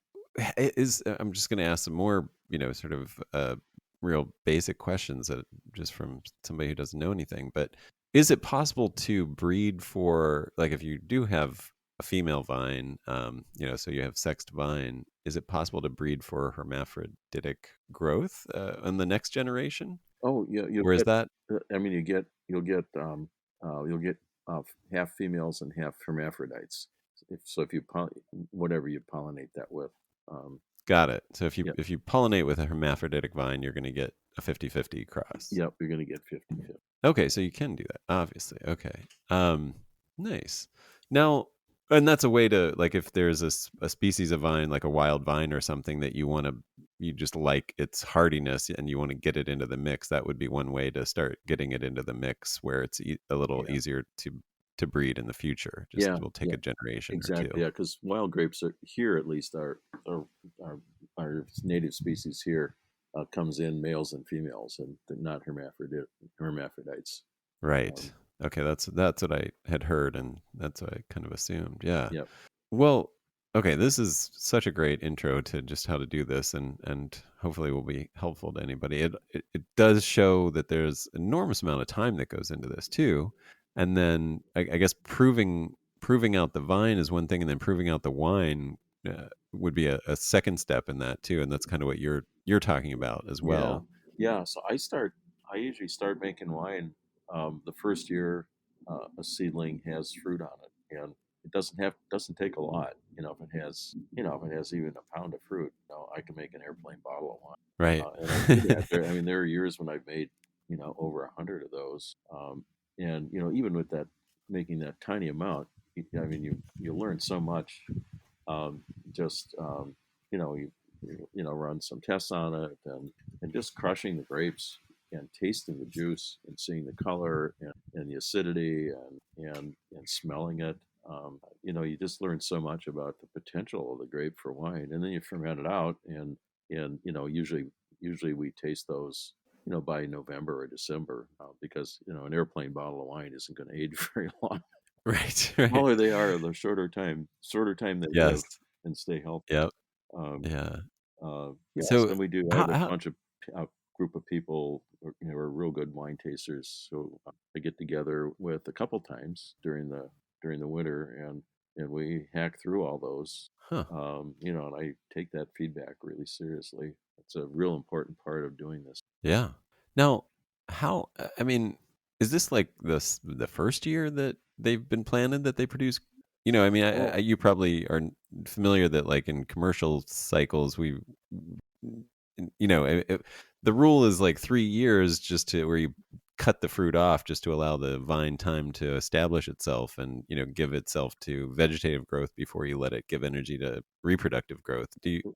is I'm just going to ask some more, sort of real basic questions that just from somebody who doesn't know anything. But is it possible to breed for, like, if you do have a female vine, so you have sexed vine, is it possible to breed for hermaphroditic growth in the next generation? Oh, yeah. You'll Or is get. that I mean, you'll get half females and half hermaphrodites. If you whatever you pollinate that with. Um, got it? So if you yeah, pollinate with a hermaphroditic vine, you're going to get a 50-50 cross. yep. You're gonna get 50/50. Okay, so you can do that, obviously. Okay. Nice. Now, and that's a way to, like, if there's a species of vine, like a wild vine or something that you just like its hardiness and you want to get it into the mix, that would be one way to start getting it into the mix where it's a little Yeah, easier to breed in the future. Just yeah, will take yeah. a generation or two. Exactly. Yeah, because wild grapes are here, at least are our native species here, comes in males and females, and they're not hermaphrodites. Right. Um, Okay, that's what I had heard, and that's what I kind of assumed. Yeah. yep. Well, okay, this is such a great intro to just how to do this, and hopefully will be helpful to anybody. It does show that there's enormous amount of time that goes into this too, and then I guess proving out the vine is one thing, and then proving out the wine would be a second step in that too, and that's kind of what you're talking about as Yeah, well. yeah. So I usually start making wine the first year a seedling has fruit on it, and it doesn't take a lot. If it has even a pound of fruit, I can make an airplane bottle of wine. Right. And I do that. There are years when I've made over 100 of those, and even with that, making that tiny amount, you learn so much. Um, just you know you run some tests on it, and just crushing the grapes and tasting the juice and seeing the color and the acidity and smelling it. You just learn so much about the potential of the grape for wine, and then you ferment it out, and usually we taste those by November or December, because an airplane bottle of wine isn't going to age very long. Right. The Right. smaller they are, the shorter time they Yes. live and stay healthy. Yep. Um, Yeah. yes, So and we do. I how, have a how bunch of group of people who are real good wine tasters. So I get together with a couple times during the winter, and we hack through all those. huh. And I take that feedback really seriously. It's a real important part of doing this. Yeah. Now, how? I mean, is this like the first year that they've been planted that they produce? I mean, Oh, you probably are familiar that, like, in commercial cycles, the rule is like 3 years, just to where you cut the fruit off just to allow the vine time to establish itself and give itself to vegetative growth before you let it give energy to reproductive growth.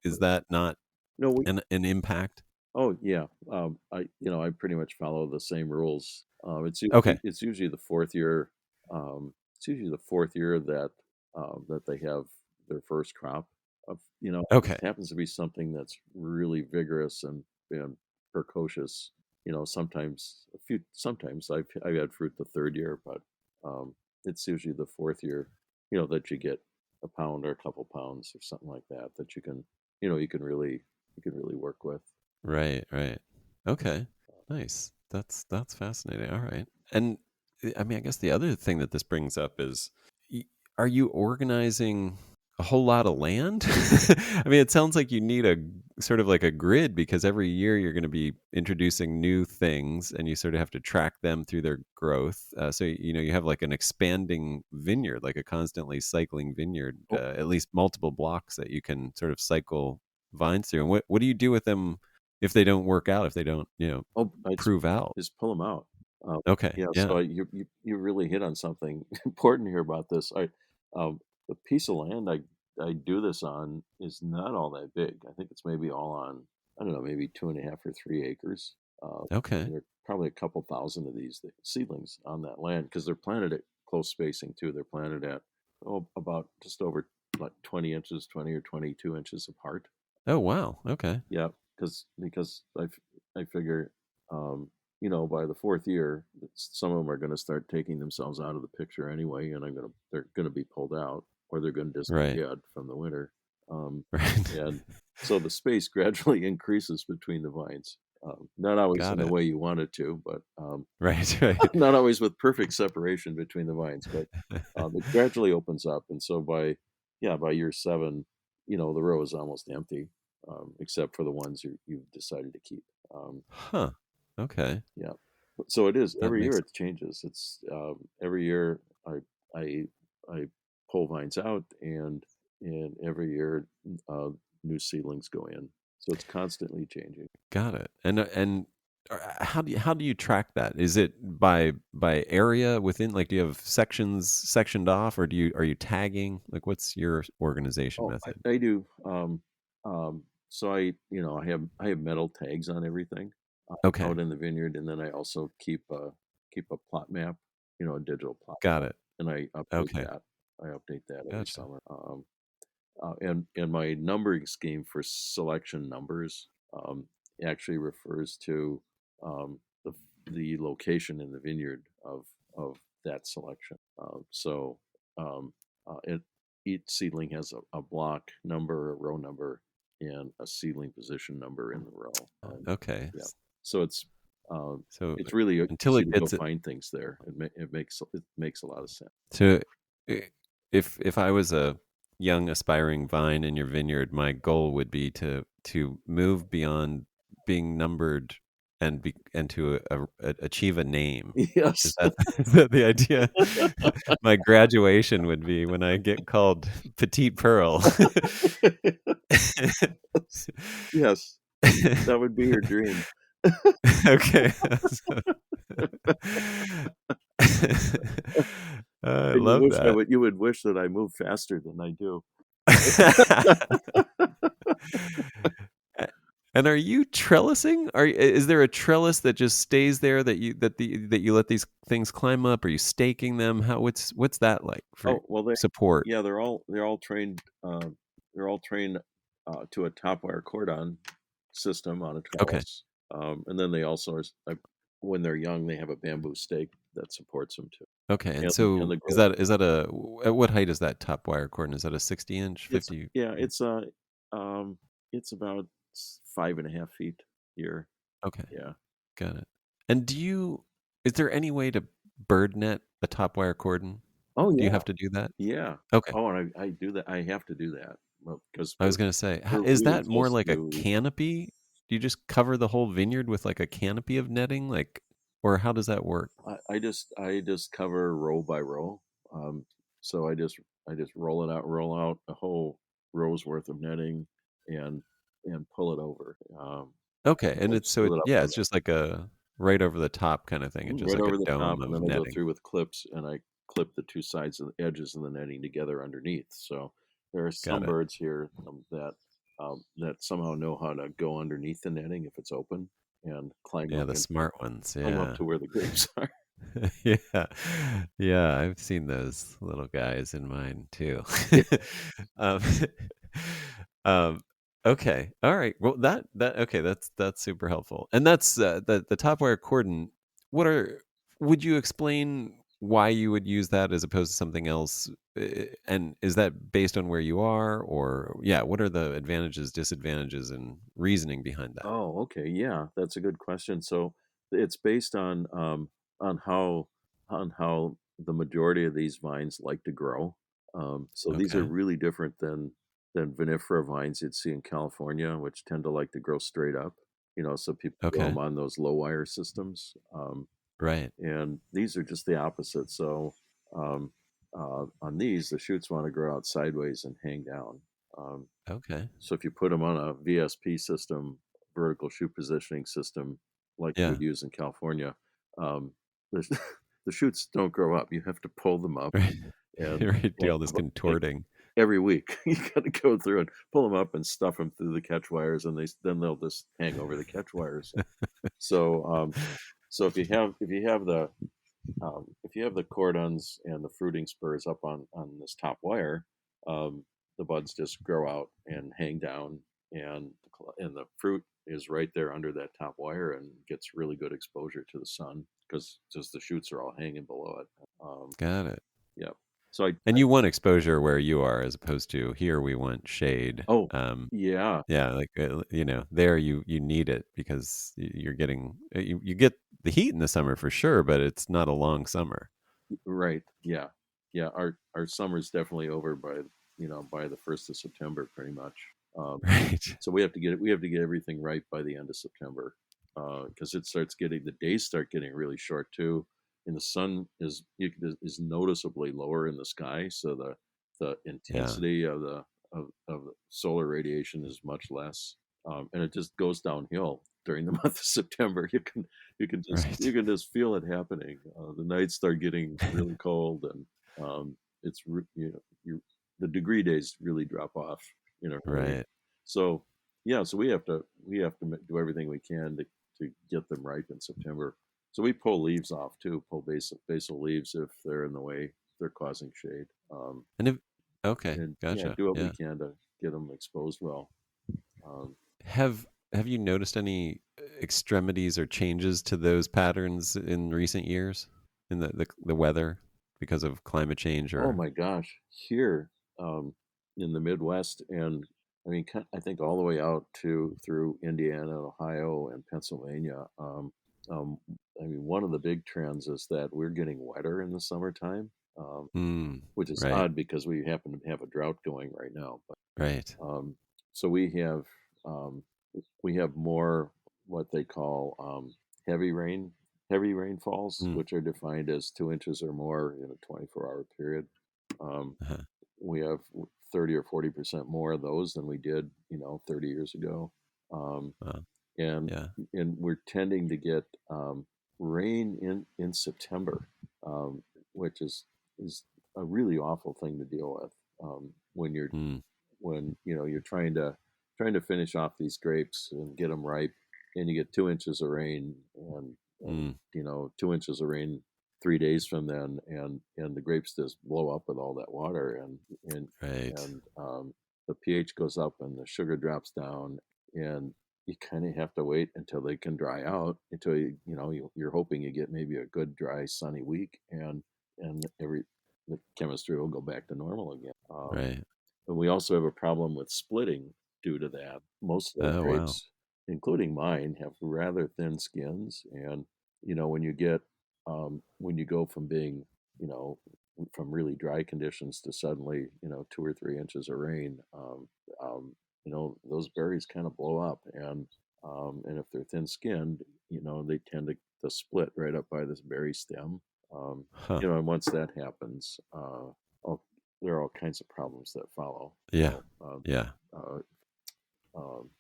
Is that not no, we an impact? Oh yeah, I pretty much follow the same rules. Okay. It's usually the fourth year. It's usually the fourth year that they have their first crop of. It Okay. happens to be something that's really vigorous and precocious. Sometimes I've had fruit the third year, but um, it's usually the fourth year. That you get a pound or a couple pounds or something like that that you can really work with. Right, right. Okay. Nice. That's fascinating. All right. And I mean, I guess the other thing that this brings up is are you organizing a whole lot of land? I mean, it sounds like you need a sort of like a grid because every year you're going to be introducing new things and you sort of have to track them through their growth. So, you have like an expanding vineyard, like a constantly cycling vineyard, Oh, at least multiple blocks that you can sort of cycle vines through. And what do you do with them if they don't work out, if they don't, oh, I prove out? just pull them out. Okay. Yeah, so Yeah. you really hit on something important here about this. The piece of land I do this on is not all that big. I think it's maybe all on, I don't know, maybe 2.5 or 3 acres. Okay. There are probably a couple thousand of these seedlings on that land because they're planted at close spacing too. They're planted at about just over like 20 inches, 20 or 22 inches apart. Oh, wow. Okay. Yeah, because I figure, um, by the fourth year, some of them are going to start taking themselves out of the picture anyway, and they're going to be pulled out, or they're going to just be Right. dead from the winter. Um, Right. and so the space gradually increases between the vines. Not always in Got the it. way you want it to, but Right. Right. not always with perfect separation between the vines, but it gradually opens up, and so by year 7, the row is almost empty, except for the ones you've decided to keep. Huh. Okay. Yeah, so it is That every year makes it changes. It's every year I I pull vines out, and every year new seedlings go in, so it's constantly changing. got it. And how do you track that? Is it by area within, like, do you have sections sectioned off, or are you tagging? Like, what's your organization Oh, method? I do. So I have metal tags on everything Okay. out in the vineyard, and then I also keep a plot map, a digital plot Got map, it. and I update Okay. that. I update that every Gotcha. summer. And my numbering scheme for selection numbers actually refers to the location in the vineyard of that selection. So um, each seedling has a block number, a row number, and a seedling position number in the row. Okay. Yeah. So um, So it's really until easy it to go gets find things there. It makes a lot of sense. So, I- if I was a young aspiring vine in your vineyard, my goal would be to move beyond being numbered and to achieve a name. Is Yes. that is that the idea? My graduation would be when I get called Petite Pearl. Yes. That would be your dream. Okay. I And love that. you would wish that I moved faster than I do. A and are you trellising? Is there a trellis that just stays there that you let these things climb up? Are you staking them? What's that like for Oh, well, support? they're all trained to a top wire cordon system on a Okay. trellis. And then they also when they're young, they have a bamboo stake that supports them too. Okay, and And so the is growth. that at what height is that top wire cord? Is that a 60 inch, It's 50? yeah, um it's about 5.5 feet here. Okay, Yeah. got it. And is there any way to bird net a top wire cordon? Oh Do you yeah. have to do that? Yeah. Okay. Oh, and I do that. I have to do that. Well, because I was gonna say, we're is really that more close like a to. canopy? Do you just cover the whole vineyard with like a canopy of netting, like, or how does that work? I just cover row by row. Um, so I just roll out a whole row's worth of netting, and pull it over. Okay, and I it's screw it up yeah, on it's just like a right over the top kind of thing. It's just right like a over the dome top, and of then I go netting. through with clips, and I clip the two sides of the edges of the netting together underneath. So there are Got some it. birds here that somehow know how to go underneath the netting if it's open and climb Yeah, up the and smart ones. climb up Yeah. to where the grapes are. Yeah. Yeah, I've seen those little guys in mine too. Yeah. Um, um, okay. All right. Well, okay, that's super helpful. And that's the top wire cordon. What are would you explain why you would use that as opposed to something else? And is that based on where you are, or yeah, what are the advantages, disadvantages, and reasoning behind that? Oh, okay. Yeah, that's a good question. So it's based on how the majority of these vines like to grow. So these are Okay. really different than vinifera vines you'd see in California, which tend to like to grow straight up. So people grow them Okay. on those low wire systems. Right. And these are just the opposite. So um, on these, the shoots want to grow out sideways and hang down. Um, Okay. so if you put them on a VSP system, vertical shoot positioning system, like you Yeah. would use in California, um, the, the shoots don't grow up. You have to pull them up Right. and Right. Do like, all this contorting. every week. You got to go through and pull them up and stuff them through the catch wires, and they'll just hang over the catch wires. So so if you have the cordons and the fruiting spurs up on this top wire, the buds just grow out and hang down, and the fruit is right there under that top wire and gets really good exposure to the sun because just the shoots are all hanging below it. Got it. Yeah. So I And you want exposure where you are, as opposed to here we want shade. oh yeah. Yeah, like there you need it because you're getting you get the heat in the summer for sure, but it's not a long summer. Right. Yeah. Yeah. Our summer's definitely over by the 1st of September, pretty much. Um, Right. so we have to get everything right by the end of September, because the days start getting really short too, and the sun is noticeably lower in the sky, so the Yeah. intensity of the solar radiation is much less, and it just goes downhill during the month of September. You Right. can just feel it happening. The nights start getting really cold, and it's the degree days really drop off in a hurry. Right. So yeah, so we have to do everything we can to get them ripe in September. So we pull leaves off too, pull basal leaves if they're in the way, if they're causing shade, And if okay, and yeah, gotcha. do what we Yeah. can to get them exposed well. Um, Have you noticed any extremities or changes to those patterns in recent years in the weather because of climate change Oh or my gosh, here in the Midwest, and I mean, I think all the way out to through Indiana, Ohio, and Pennsylvania. Um, I mean, one of the big trends is that we're getting wetter in the summertime, mm, which is right, odd because we happen to have a drought going right now. But right. so um, we have more what they call heavy rain, heavy rainfalls, Mm, which are defined as 2 inches or more in a 24-hour period. Um, uh-huh. we have 30 or 40% more of those than we did, 30 years ago. Um, Wow. and Yeah. we're tending to get rain in September, which is a really awful thing to deal with, when Mm, you're trying to finish off these grapes and get them ripe, and you get 2 inches of rain, and mm, 2 inches of rain 3 days from then, and the grapes just blow up with all that water, and right. and the pH goes up and the sugar drops down, and you kind of have to wait until they can dry out, until you're hoping you get maybe a good dry sunny week, and the chemistry will go back to normal again. Right. And we also have a problem with splitting due to that. Most of our Oh, wow. grapes, including mine, have rather thin skins, and when you go from being, you know, from really dry conditions to suddenly, 2 or 3 inches of rain, those berries kind of blow up, and if they're thin-skinned, they tend to split right up by this berry stem. Um, Huh. and once that happens, all there are all kinds of problems that follow. Yeah. Yeah. Uh,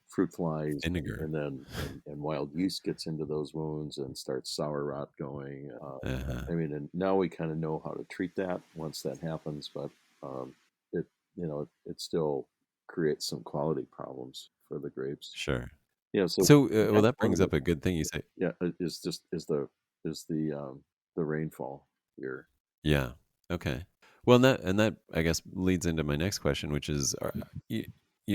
Fruit flies, Vinegar. and then and wild yeast gets into those wounds and starts sour rot going. Uh-huh. I mean, and now we kind of know how to treat that once that happens, but it it still creates some quality problems for the grapes. Sure. Yeah, so So, well, that's that one brings of the up a good thing you say. yeah is just is the rainfall here. Yeah. Okay. Well, and that I guess leads into my next question, which is, you,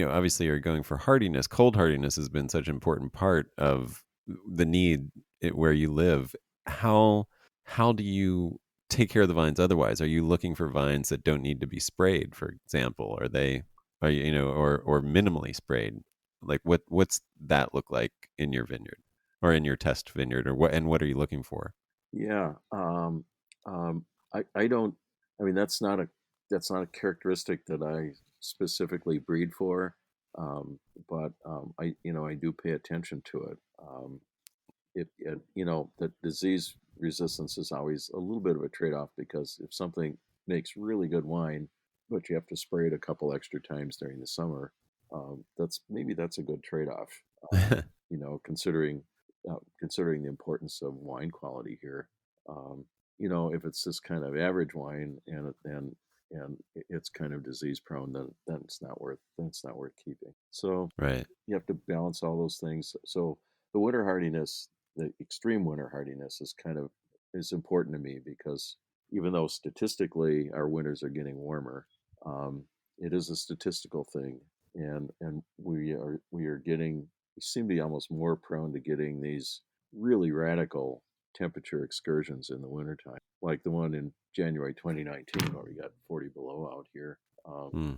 obviously you're going for hardiness. Cold hardiness has been such an important part of the need where you live. How how do you take care of the vines otherwise? Are you looking for vines that don't need to be sprayed, for example? Are you, or minimally sprayed? Like what's that look like in your vineyard or in your test vineyard, or what are you looking for? Yeah. Um, I don't. I mean, that's not a characteristic that I specifically breed for, but I do pay attention to it. The disease resistance is always a little bit of a trade-off, because if something makes really good wine, but you have to spray it a couple extra times during the summer, that's a good trade-off. Considering considering the importance of wine quality here. Um, if it's this kind of average wine and it's kind of disease prone, then it's not worth keeping. So Right. you have to balance all those things. So the winter hardiness, the extreme winter hardiness, is important to me, because even though statistically our winters are getting warmer, um, it is a statistical thing, and we seem to be almost more prone to getting these really radical temperature excursions in the wintertime, like the one in January 2019 where we got 40 below out here. Hmm.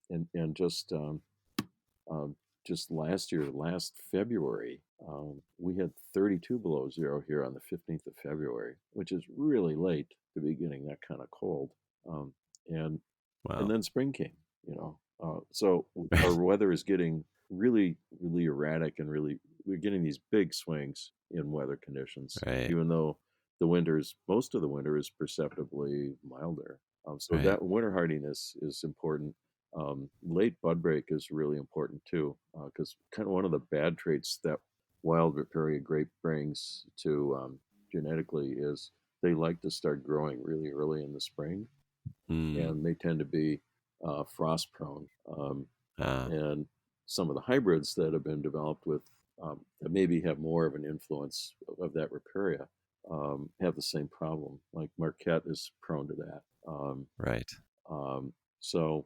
And um, just last February, we had 32 below zero here on the 15th of February, which is really late to be getting that kind of cold. Um, and and Wow. then spring came, so our weather is getting really, really erratic, and we're getting these big swings in weather conditions, Right. even though most of the winter is perceptibly milder. So Right. that winter hardiness is important. Late bud break is really important too, because kind of one of the bad traits that wild Victoria grape brings to genetically is they like to start growing really early in the spring, Hmm. and they tend to be frost prone. Ah. And some of the hybrids that have been developed that maybe have more of an influence of that riparia have the same problem. Like Marquette is prone to that. Right. Um, so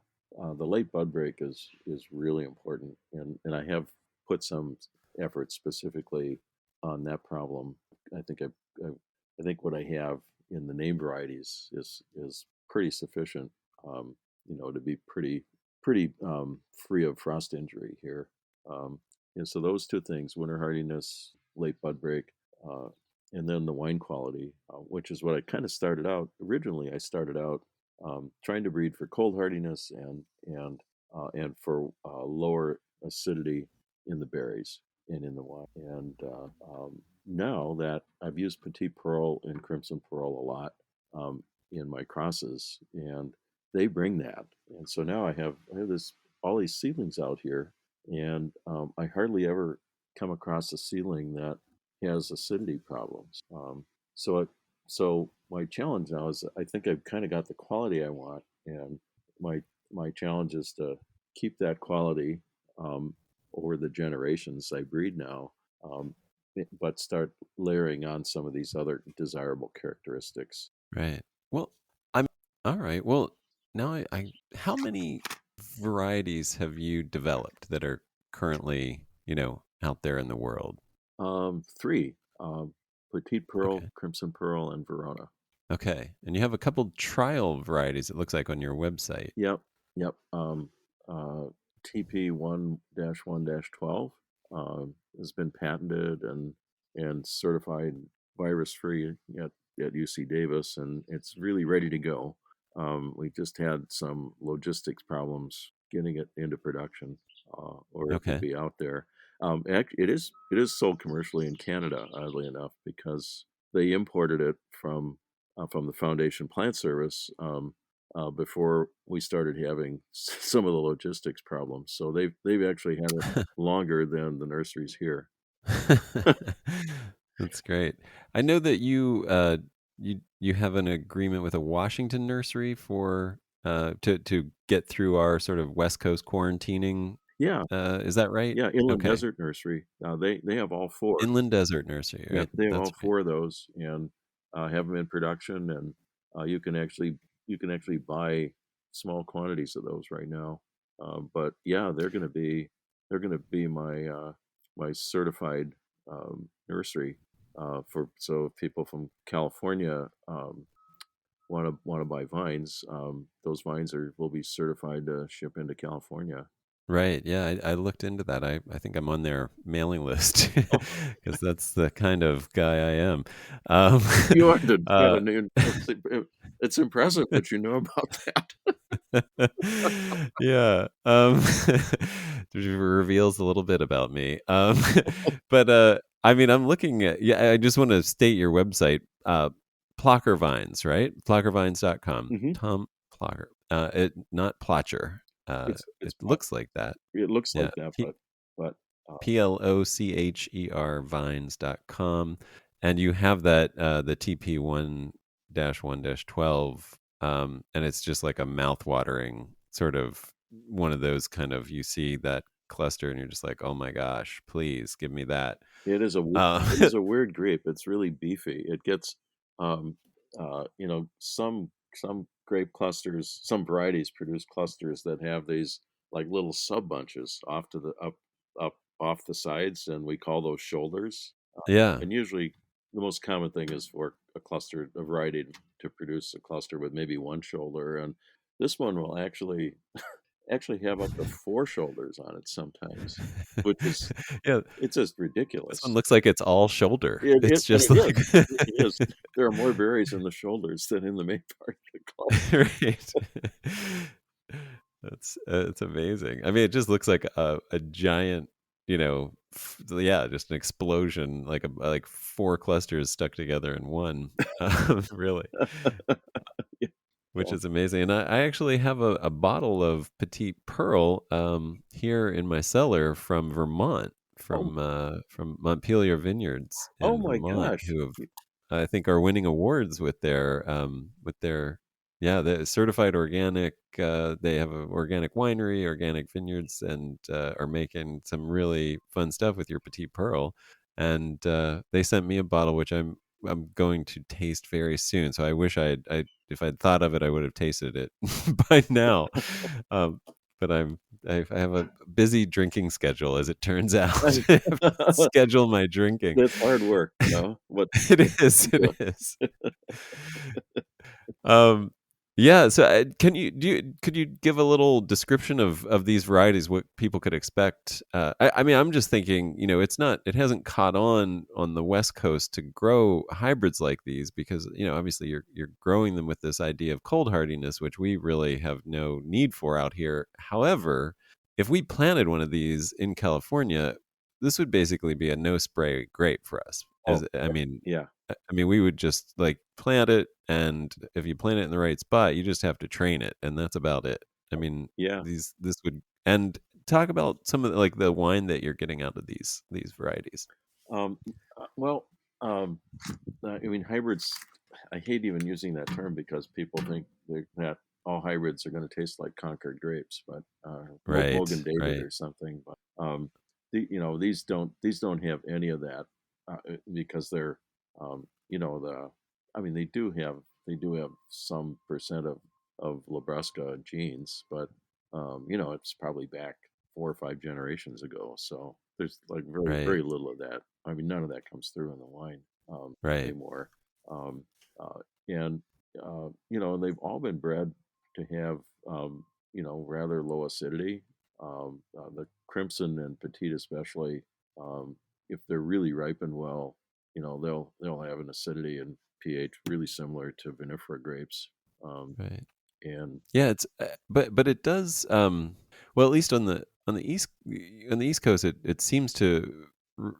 the late bud break is really important, and I have put some effort specifically on that problem. I think I think what I have in the name varieties is pretty sufficient, to be pretty free of frost injury here. Um, and so those two things: winter hardiness, late bud break, uh, and then the wine quality, which is what I kind of started out. Originally, I started out trying to breed for cold hardiness and for lower acidity in the berries and in the wine. And now that I've used Petite Pearl and Crimson Pearl a lot in my crosses, and they bring that. And so now I have this all these seedlings out here, and I hardly ever come across a seedling that has acidity problems. So it so my challenge now is I think I've kind of got the quality I want, and my my challenge is to keep that quality um, over the generations I breed now, um, but start layering on some of these other desirable characteristics. Right. Well, I'm all right. Well, now I how many varieties have you developed that are currently, out there in the world? Three: Petite Pearl, Okay. Crimson Pearl, and Verona. Okay. And you have a couple trial varieties, it looks like, on your website. Yep, yep. Uh, TP1-1-12 has been patented and certified virus free at UC Davis, and it's really ready to go. We just had some logistics problems getting it into production, or it would Okay. be out there. It is sold commercially in Canada, oddly enough, because they imported it from the Foundation Plant Service before we started having some of the logistics problems. So they've actually had it longer than the nurseries here. That's great. I know that you have an agreement with a Washington nursery for to get through our sort of West Coast quarantining. Yeah, Is that right? yeah, Inland Okay. Desert Nursery. They have all four. Inland Desert Nursery, Yeah, right? they have all That's right. four of those, and have them in production, and you can actually buy small quantities of those right now. But yeah, they're gonna be my certified nursery for so if people from California want to buy vines. Those vines will be certified to ship into California. Right. Yeah, I looked into that. I think I'm on their mailing list Oh, because that's the kind of guy I am. Um, you are the uh, new. It's impressive what you know about that. Yeah. It reveals a little bit about me. But I mean, I'm looking at, yeah, I just want to state your website, Plocher Vines, right? Plochervines.com. Hmm. Tom Plocher. Not Plocher. It's It looks like that. it looks Yeah. like that, but Plocher vines.com. And you have that, the TP1-1-12, and it's just like a mouth-watering sort of one of those kind of, you see that cluster and you're just like, oh my gosh, please give me that. it Uh, is a weird grape. It's really beefy. It gets, um, some grape clusters, some varieties produce clusters that have these like little sub bunches off to the up off the sides, and we call those shoulders. yeah. And usually, the most common thing is for a variety to produce a cluster with maybe one shoulder, and this one will actually have up to four shoulders on it sometimes, which is Yeah. it's just This one ridiculous. looks like it's all shoulder. It's And just it like, is. It is. There are more berries in the shoulders than in the main part of the cluster. right. That's it's amazing. I mean, it just looks like a giant, yeah, just an explosion, like four clusters stuck together in one. Really, Yeah. which Well, is amazing. And I actually have a bottle of Petite Pearl here in my cellar from Vermont, oh, from Montpellier Vineyards oh in my Vermont, gosh. who have, I think, are winning awards with their, yeah, the certified organic. They have an organic winery, organic vineyards, and are making some really fun stuff with your Petite Pearl. And they sent me a bottle, which I'm going to taste very soon. So I wish I if I'd thought of it, I would have tasted it by now. Um, but I have a busy drinking schedule, as it turns out. I have to schedule my drinking. That's hard work, It what is. you It do. is. Um, yeah. So, could you give a little description of these varieties? What people could expect? I mean, I'm just thinking, it hasn't caught on the West Coast to grow hybrids like these because, obviously you're growing them with this idea of cold hardiness, which we really have no need for out here. However, if we planted one of these in California, this would basically be a no spray grape for us. Oh, I mean, yeah. we would just like plant it, and if you plant it in the right spot, you just have to train it, and that's about it. I mean, Yeah. this would, and talk about some of like the wine that you're getting out of these varieties. Um, well, um, I mean, hybrids, I hate even using that term because people think that all hybrids are going to taste like Concord grapes, but Mogan Right, David right, or something. But these don't have any of that because they're the I mean they do have some percent of Labrusca genes, but it's probably back 4 or 5 generations ago. So there's like very right, very little of that. I mean, none of that comes through in the wine right, anymore. Um, and they've all been bred to have rather low acidity. The crimson and petite especially, um, if they're really ripened well, they'll have an acidity and pH really similar to vinifera grapes. Um, right. and Yeah, it's but it does, well, at least on the East Coast, it seems to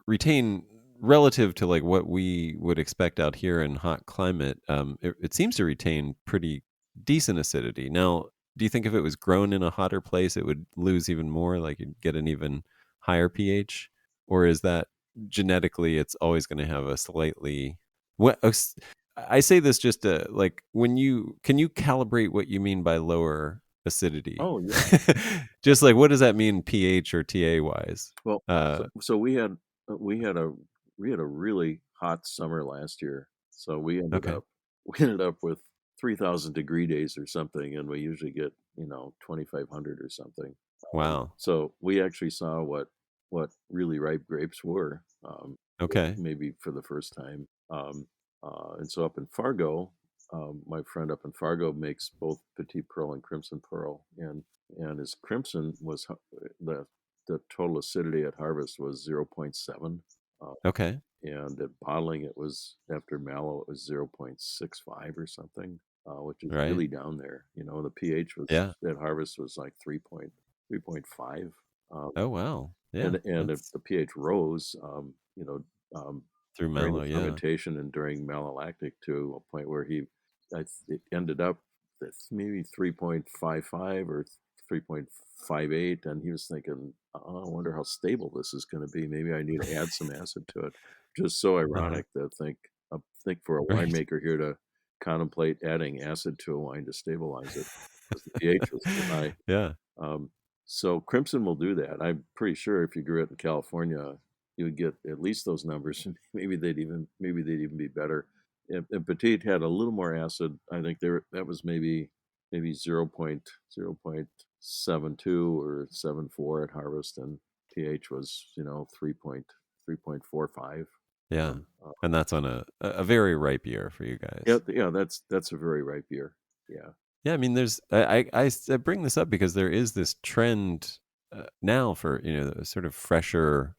retain, relative to like what we would expect out here in hot climate. It seems to retain pretty decent acidity. Now, do you think if it was grown in a hotter place, it would lose even more, like you'd get an even higher pH, or is that genetically it's always going to have a slightly, what? I say this just to like, can you calibrate what you mean by lower acidity? oh yeah. Just like, what does that mean pH or TA wise? Well, so we had a we had a really hot summer last year. So Okay. we ended up with 3,000 degree days or something, and we usually get 2,500 or something. Wow. So we actually saw what really ripe grapes were, Okay. maybe for the first time. And so up in Fargo, my friend up in Fargo makes both Petite Pearl and Crimson Pearl, and his Crimson was the total acidity at harvest was 0.7, uh, Okay. and at bottling it was after mallow it was 0.65 or something. which is Right. really down there. The pH was Yeah. at harvest was like 3.5. Oh, wow. Yeah. And if That's the pH rose, um, through during the mellow. Yeah. fermentation and during malolactic to a point where it ended up at maybe 3.55 or 3.58, and he was thinking, oh, I wonder how stable this is going to be. Maybe I need to add some acid to it. Just so Uh-huh. ironic to think for a Right. winemaker here to contemplate adding acid to a wine to stabilize it because the pH was too high. Yeah. Um, so Crimson will do that. I'm pretty sure if you grew it in California, you would get at least those numbers, and maybe they'd even be better. And Petite had a little more acid. I think that was maybe 0.72 or 0.74 at harvest, and pH was 3.45. Yeah. Um, uh, And that's on a very ripe year for you yeah, guys. yeah, that's a very ripe year. Yeah. Yeah, I mean, I bring this up because there is this trend now for sort of fresher,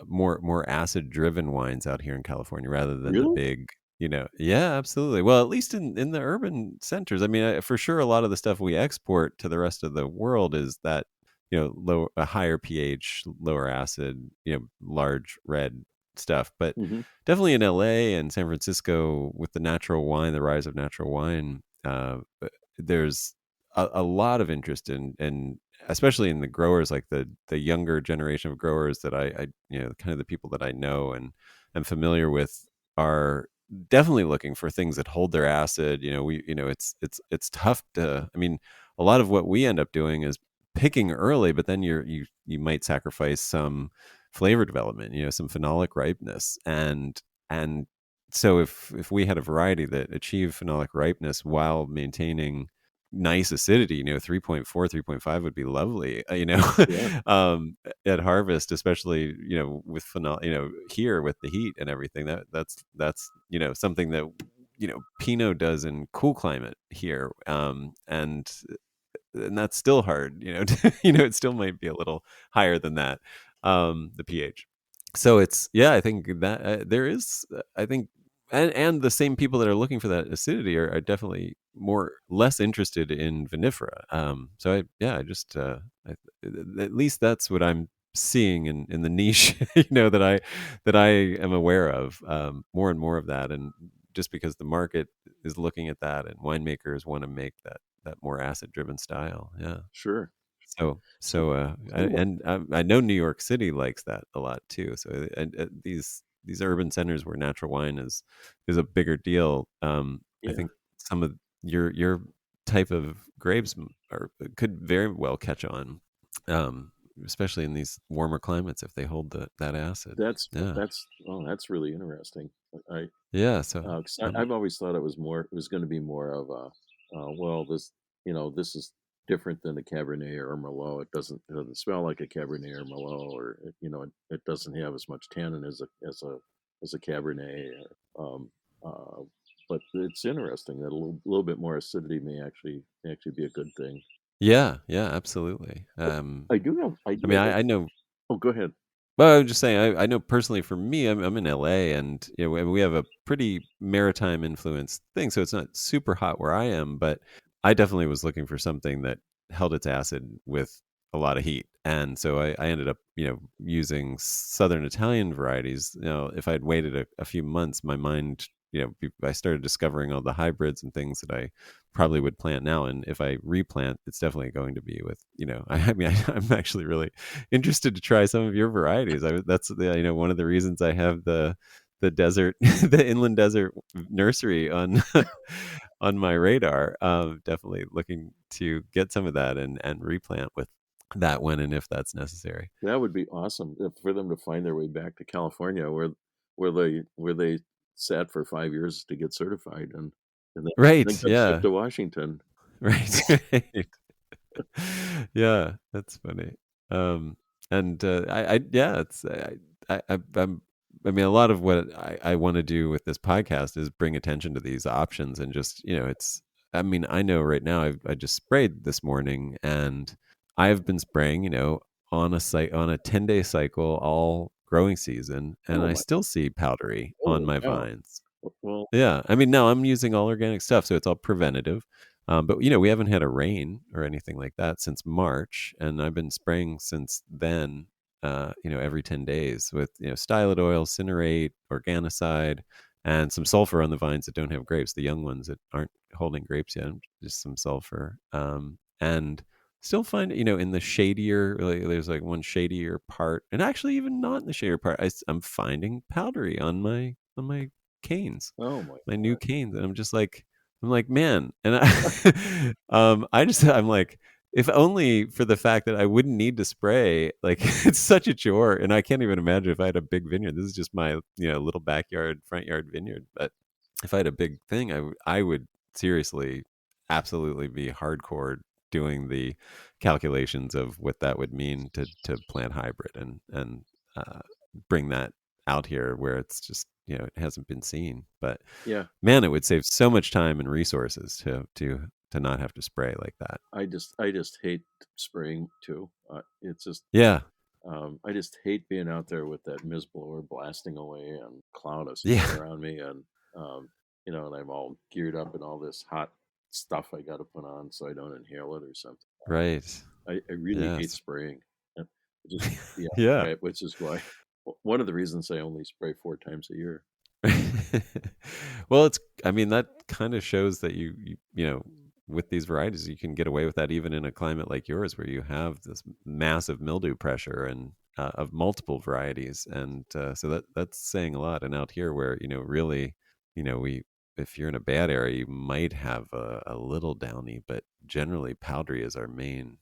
more acid driven wines out here in California rather than the Really? big. Yeah, absolutely. Well, at least in the urban centers. I mean, for sure, a lot of the stuff we export to the rest of the world is that a higher pH, lower acid, large red stuff. But Hmm. definitely in LA and San Francisco with the natural wine, the rise of natural wine. There's a lot of interest in especially in the growers, like the younger generation of growers that I kind of the people that I know and am familiar with are definitely looking for things that hold their acid. It's tough to, I mean, a lot of what we end up doing is picking early, but then you might sacrifice some flavor development, some phenolic ripeness, and so if we had a variety that achieved phenolic ripeness while maintaining nice acidity, 3.4, 3.5 would be lovely, Yeah. at harvest, especially, with here with the heat and everything. That's something that, Pinot does in cool climate here. And that's still hard, it still might be a little higher than that, the pH. So it's, yeah, I think that there is, I think, and the same people that are looking for that acidity are definitely less interested in vinifera. So I just, at least that's what I'm seeing in the niche, that I am aware of, more and more of that. And just because the market is looking at that and winemakers want to make that more acid driven style. Yeah. Sure. So, so I know New York City likes that a lot too. So, and these urban centers where natural wine is a bigger deal. I yeah, think some of your type of grapes could very well catch on, um, especially in these warmer climates if they hold that acid. that's Yeah, that's oh, that's really interesting. I yeah. So, 'Cause I've always thought it was going to be more of a well, this is different than a Cabernet or a Merlot. It doesn't smell like a Cabernet or Merlot, or it doesn't have as much tannin as a Cabernet. Um, uh, but it's interesting that a little bit more acidity may actually be a good thing. yeah, yeah, absolutely. I I do mean, have a. I know. Oh, go ahead. Well, I was just saying, I know personally for me, I'm in LA, and we have a pretty maritime influence thing, so it's not super hot where I am, but I definitely was looking for something that held its acid with a lot of heat, and so I ended up using Southern Italian varieties. If I'd waited a few months, my mind, I started discovering all the hybrids and things that I probably would plant now, and if I replant, it's definitely going to be with I mean I'm actually really interested to try some of your varieties. That's one of the reasons I have the desert, the inland desert nursery on on my radar. Definitely looking to get some of that and replant with that when and if that's necessary. That would be awesome for them to find their way back to California, where they sat for 5 years to get certified, and then Right. got shipped Yeah. to Washington. Right. Right. Yeah, that's funny. Um, and yeah, it's I mean, a lot of what I want to do with this podcast is bring attention to these options and just, it's, I mean, I know right now I just sprayed this morning and I've been spraying, on a 10-day cycle all growing season, and Oh I my! still see powdery on Holy my cow! vines. Well, Yeah. I mean, no, I'm using all organic stuff, so it's all preventative. But we haven't had a rain or anything like that since March, and I've been spraying since then. Every 10 days with stylet oil, cinerate, organicide, and some sulfur on the vines that don't have grapes, the young ones that aren't holding grapes yet. Just some sulfur, and still find in the shadier, like, there's like one shadier part, and actually even not in the shadier part, I'm finding powdery on my canes, oh my my new canes, and I'm like, man, and I'm like, if only for the fact that I wouldn't need to spray, like it's such a chore, and I can't even imagine if I had a big vineyard. This is just my little backyard, front yard vineyard, but if I had a big thing, I would seriously, absolutely be hardcore doing the calculations of what that would mean to plant hybrid and uh, bring that out here where it's just it hasn't been seen. But yeah. man, it would save so much time and resources to not have to spray like that. I just hate spraying too. It's just Yeah, I just hate being out there with that mist blower blasting away and cloud of smoke yeah, around me, and um, and I'm all geared up in all this hot stuff I got to put on so I don't inhale it or something. right. I really hate Yes. spraying. And just yeah, Yeah. right. Which is why one of the reasons I only spray 4 times a year. Well, I mean, that kind of shows that with these varieties, you can get away with that even in a climate like yours, where you have this massive mildew pressure and of multiple varieties, and so that's saying a lot. And out here, where really, we if you're in a bad area, you might have a little downy, but generally, powdery is our main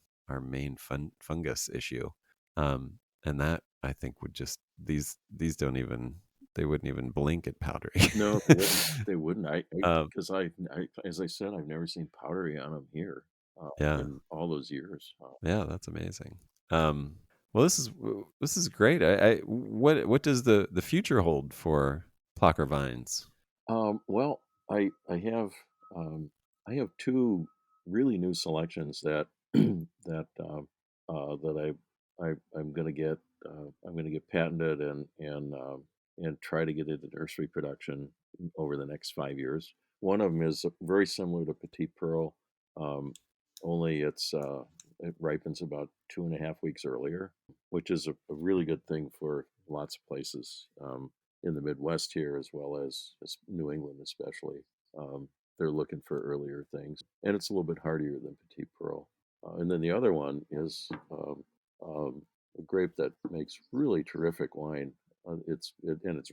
fungus issue, and that I think would just these don't even they wouldn't even blink at powdery. No, they wouldn't. They wouldn't. um, Because as I said, I've never seen powdery on them here yeah, in all those years. yeah, that's amazing. Um, well, this is great. What does the future hold for Plocher vines? Well, I have I have two really new selections that that I'm going to get I'm going to get patented and try to get into nursery production over the next 5 years. One of them is very similar to Petite Pearl, um, only it ripens about 2.5 weeks earlier, which is a really good thing for lots of places. In the Midwest here, as well as New England, especially. They're looking for earlier things, and it's a little bit hardier than Petite Pearl. And then the other one is a grape that makes really terrific wine. And it's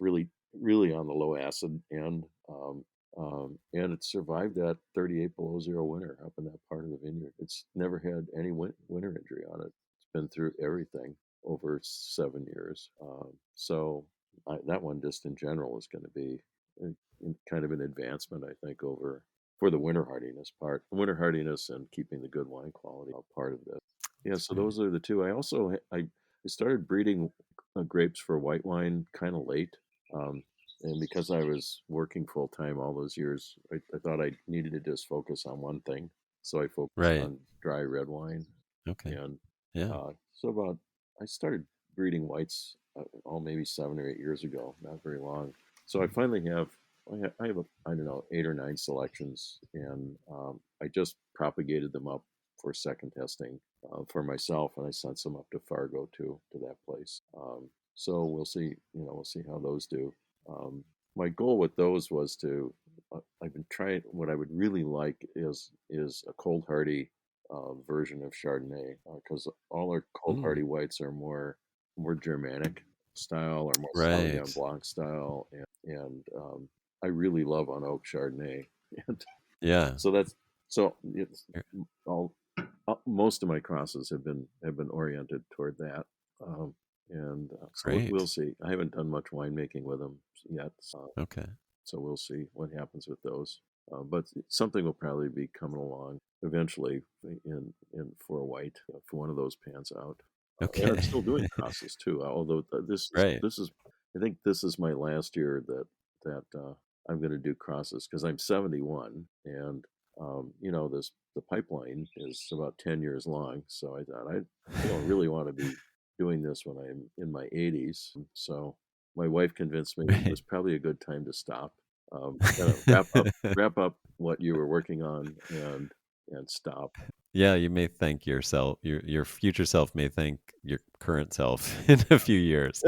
really on the low acid end, and it survived that 38 below zero winter up in that part of the vineyard. It's never had any winter injury on it. It's been through everything over 7 years. So that one just in general is going to be kind of an advancement, I think, over for the winter hardiness part, winter hardiness, and keeping the good wine quality part of this. Yeah, so Right. those are the two. I also I started breeding grapes for white wine kind of late, um, and because I was working full time all those years, I thought I needed to just focus on one thing, so I focused Right. on dry red wine, Okay. and Yeah. so about I started breeding whites maybe 7 or 8 years ago, not very long. So I finally have I have I don't know 8 or 9 selections, and I just propagated them up for second testing for myself, and I sent some up to Fargo to that place. So we'll see, we'll see how those do. My goal with those was to I've been trying. What I would really like is a cold hardy version of Chardonnay, because all our cold Mm, hardy whites are more Germanic style or more Sauvignon right. Blanc style, and I really love on oak Chardonnay, and Yeah. so that's so it's all most of my crosses have been oriented toward that, um, and so we'll Great. see. I haven't done much winemaking with them yet, Okay. so we'll see what happens with those. But something will probably be coming along eventually in for a white if one of those pans out. And I'm Okay. still doing crosses too. Although Right. this is I think this is my last year that I'm going to do crosses because I'm 71, and this the pipeline is about 10 years long. So I thought I don't really want to be doing this when I'm in my 80s. So my wife convinced me it Right. was probably a good time to stop. Kind of wrap up what you were working on and stop. Yeah, you may thank yourself. Your future self may thank your current self in a few years.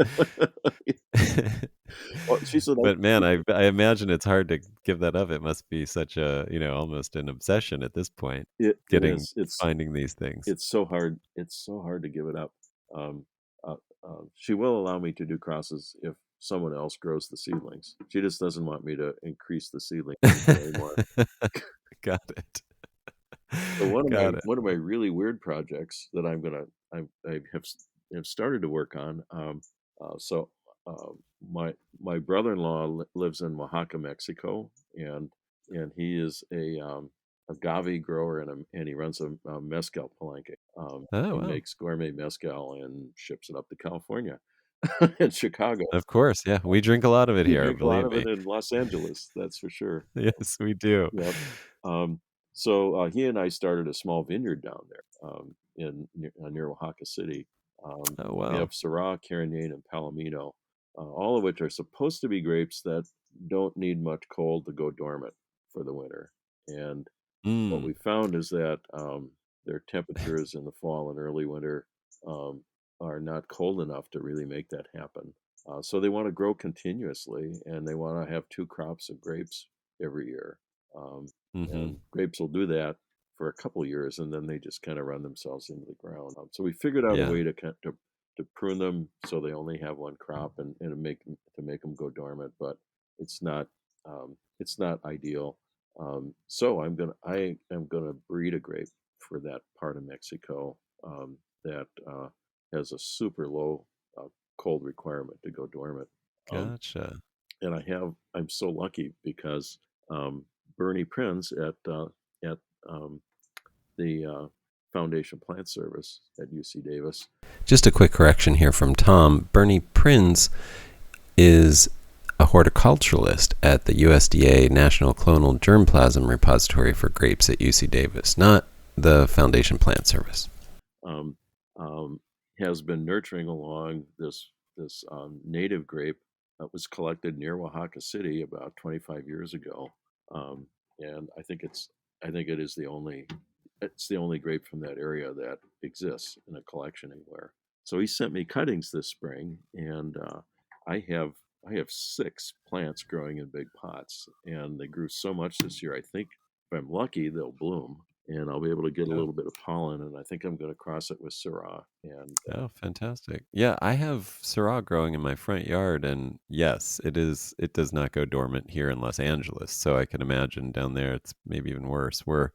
Well, she said, But man, I imagine it's hard to give that up. It must be such a, almost an obsession at this point, it is. finding these things. It's so hard. It's so hard to give it up. Um, she will allow me to do crosses if someone else grows the seedlings. She just doesn't want me to increase the seedling anymore. Got it. So Got it. one of my really weird projects that I have started to work on. So uh, my brother-in-law lives in Oaxaca, Mexico, and he is a agave grower and he runs a mezcal palenque. Oh, He wow. makes gourmet mezcal and ships it up to California and Chicago. Of course, yeah. We drink a lot of it We here, drink a lot believe of it me. in Los Angeles, that's for sure. Yes, we do. Yep. Um, he and I started a small vineyard down there near Oaxaca City. Oh, We have wow. Syrah, Carignan, and Palomino, all of which are supposed to be grapes that don't need much cold to go dormant for the winter. And what Mm. we found is that their temperatures in the fall and early winter um, are not cold enough to really make that happen. So they want to grow continuously, and they want to have two crops of grapes every year. Um, Mhm. and grapes will do that for a couple years, and then they just kind of run themselves into the ground. So we figured out a Yeah. way to prune them so they only have one crop and to make them go dormant, but it's not it's not ideal. So I am gonna breed a grape for that part of Mexico that has a super low uh, cold requirement to go dormant. Um, Gotcha. and I'm so lucky because um, Bernie Prinz at um, the Foundation Plant Service at UC Davis. Just a quick correction here from Tom. Bernie Prinz is a horticulturalist at the USDA National Clonal Germplasm Repository for Grapes at UC Davis, not the Foundation Plant Service. Um, um, has been nurturing along this native grape that was collected near Oaxaca City about 25 years ago, um, and I think it's the only grape from that area that exists in a collection anywhere. So he sent me cuttings this spring, and I have I have six plants growing in big pots, and they grew so much this year. I think if I'm lucky, they'll bloom, and I'll be able to get a Oh. little bit of pollen. And I think I'm going to cross it with Syrah. And Oh, fantastic. Yeah, I have Syrah growing in my front yard, and yes, it does not go dormant here in Los Angeles. So I can imagine down there it's maybe even worse. Where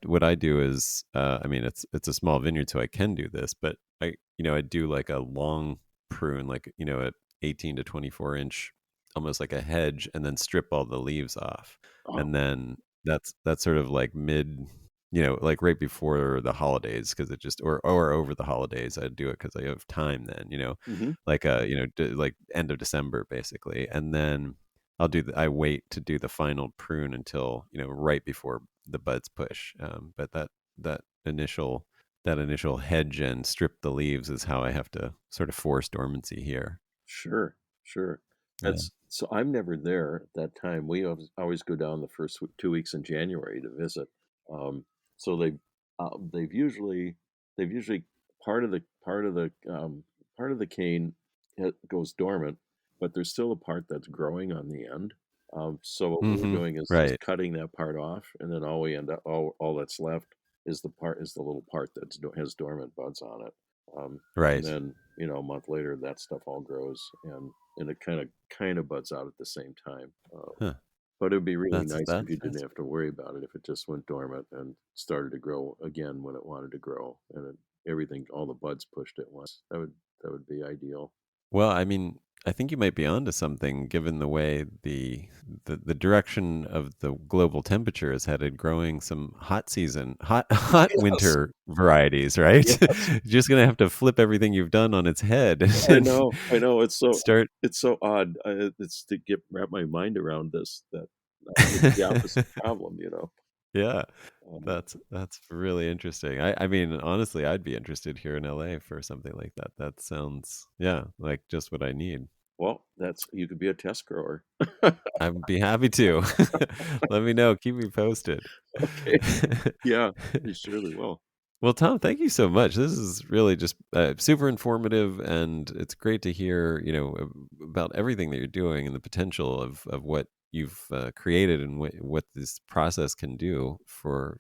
what I do is I mean it's a small vineyard, so I can do this, but I do like a long prune, like, at 18 to 24 inch, almost like a hedge, and then strip all the leaves off. oh, And then that's sort of like mid, like right before the holidays, because it just, or over the holidays, I do it because I have time then, hmm like like end of December basically, and then I wait to do the final prune until, right before the buds push. But that initial that initial hedge and strip the leaves is how I have to sort of force dormancy here. sure, sure. Yeah. That's so I'm never there at that time. We always go down the first 2 weeks in January to visit. Um, so they've usually part of the cane goes dormant, but there's still a part that's growing on the end. So what we're Hmm. doing is just Right. cutting that part off, and then all that's left is the little part has dormant buds on it. And Right. then a month later, that stuff all grows and it kind of buds out at the same time. Huh. But it would be really That's nice if that's you didn't that's have to worry about it if it just went dormant and started to grow again when it wanted to grow, and everything, all the buds pushed at once. That would be ideal. Well, I mean, I think you might be onto something, given the way the direction of the global temperature is headed, growing some hot Yes, winter varieties, right? yes, You're just gonna have to flip everything you've done on its head I and know, I know. start. It's so odd. It's to get wrap my mind around this that it's the opposite problem. Yeah, Um, that's really interesting. I mean, honestly, I'd be interested here in LA for something like that. That sounds, yeah, like just what I need. Well, that's you could be a test grower. I'd be happy to. Let me know. Keep me posted. Okay. Yeah, you surely will. Well, Tom, thank you so much. This is really just super informative, and it's great to hear, about everything that you're doing and the potential of what you've created and what this process can do for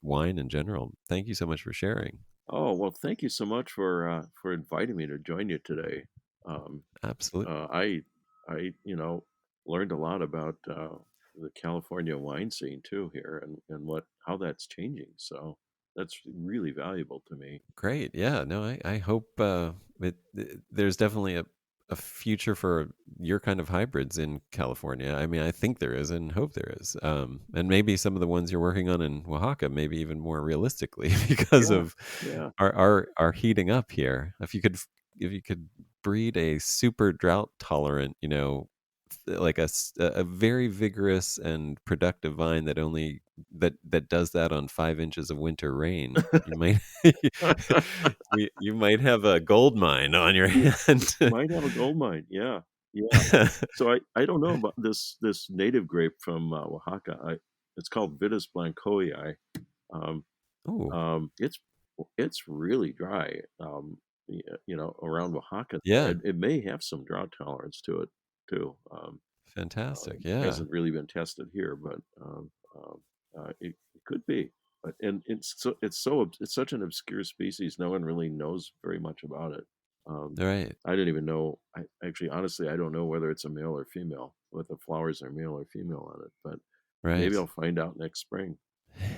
wine in general. Thank you so much for sharing. Oh, well, thank you so much for inviting me to join you today. Um, Absolutely. I learned a lot about the California wine scene too here and what how that's changing. So that's really valuable to me. Great. Yeah. No, I hope there's definitely a future for your kind of hybrids in California. I mean, I think there is and hope there is. And maybe some of the ones you're working on in Oaxaca, maybe even more realistically because Yeah, of yeah. our heating up here. If you could breed a super drought tolerant, like a very vigorous and productive vine that does that on 5 inches of winter rain, you might you might have a gold mine on your You hand. might have a gold mine. Yeah, yeah. So I don't know about this native grape from Oaxaca. It's called Vitis blancoi. Um, Oh, it's it's really dry. Around Oaxaca there, yeah, it may have some drought tolerance to it too. fantastic. Yeah, Hasn't really been tested here, but it could be. But and it's such an obscure species. No one really knows very much about it. Um, right, I didn't even know. I actually, honestly, I don't know whether it's a male or female. What the flowers are male or female on it, but maybe right. I'll find out next spring.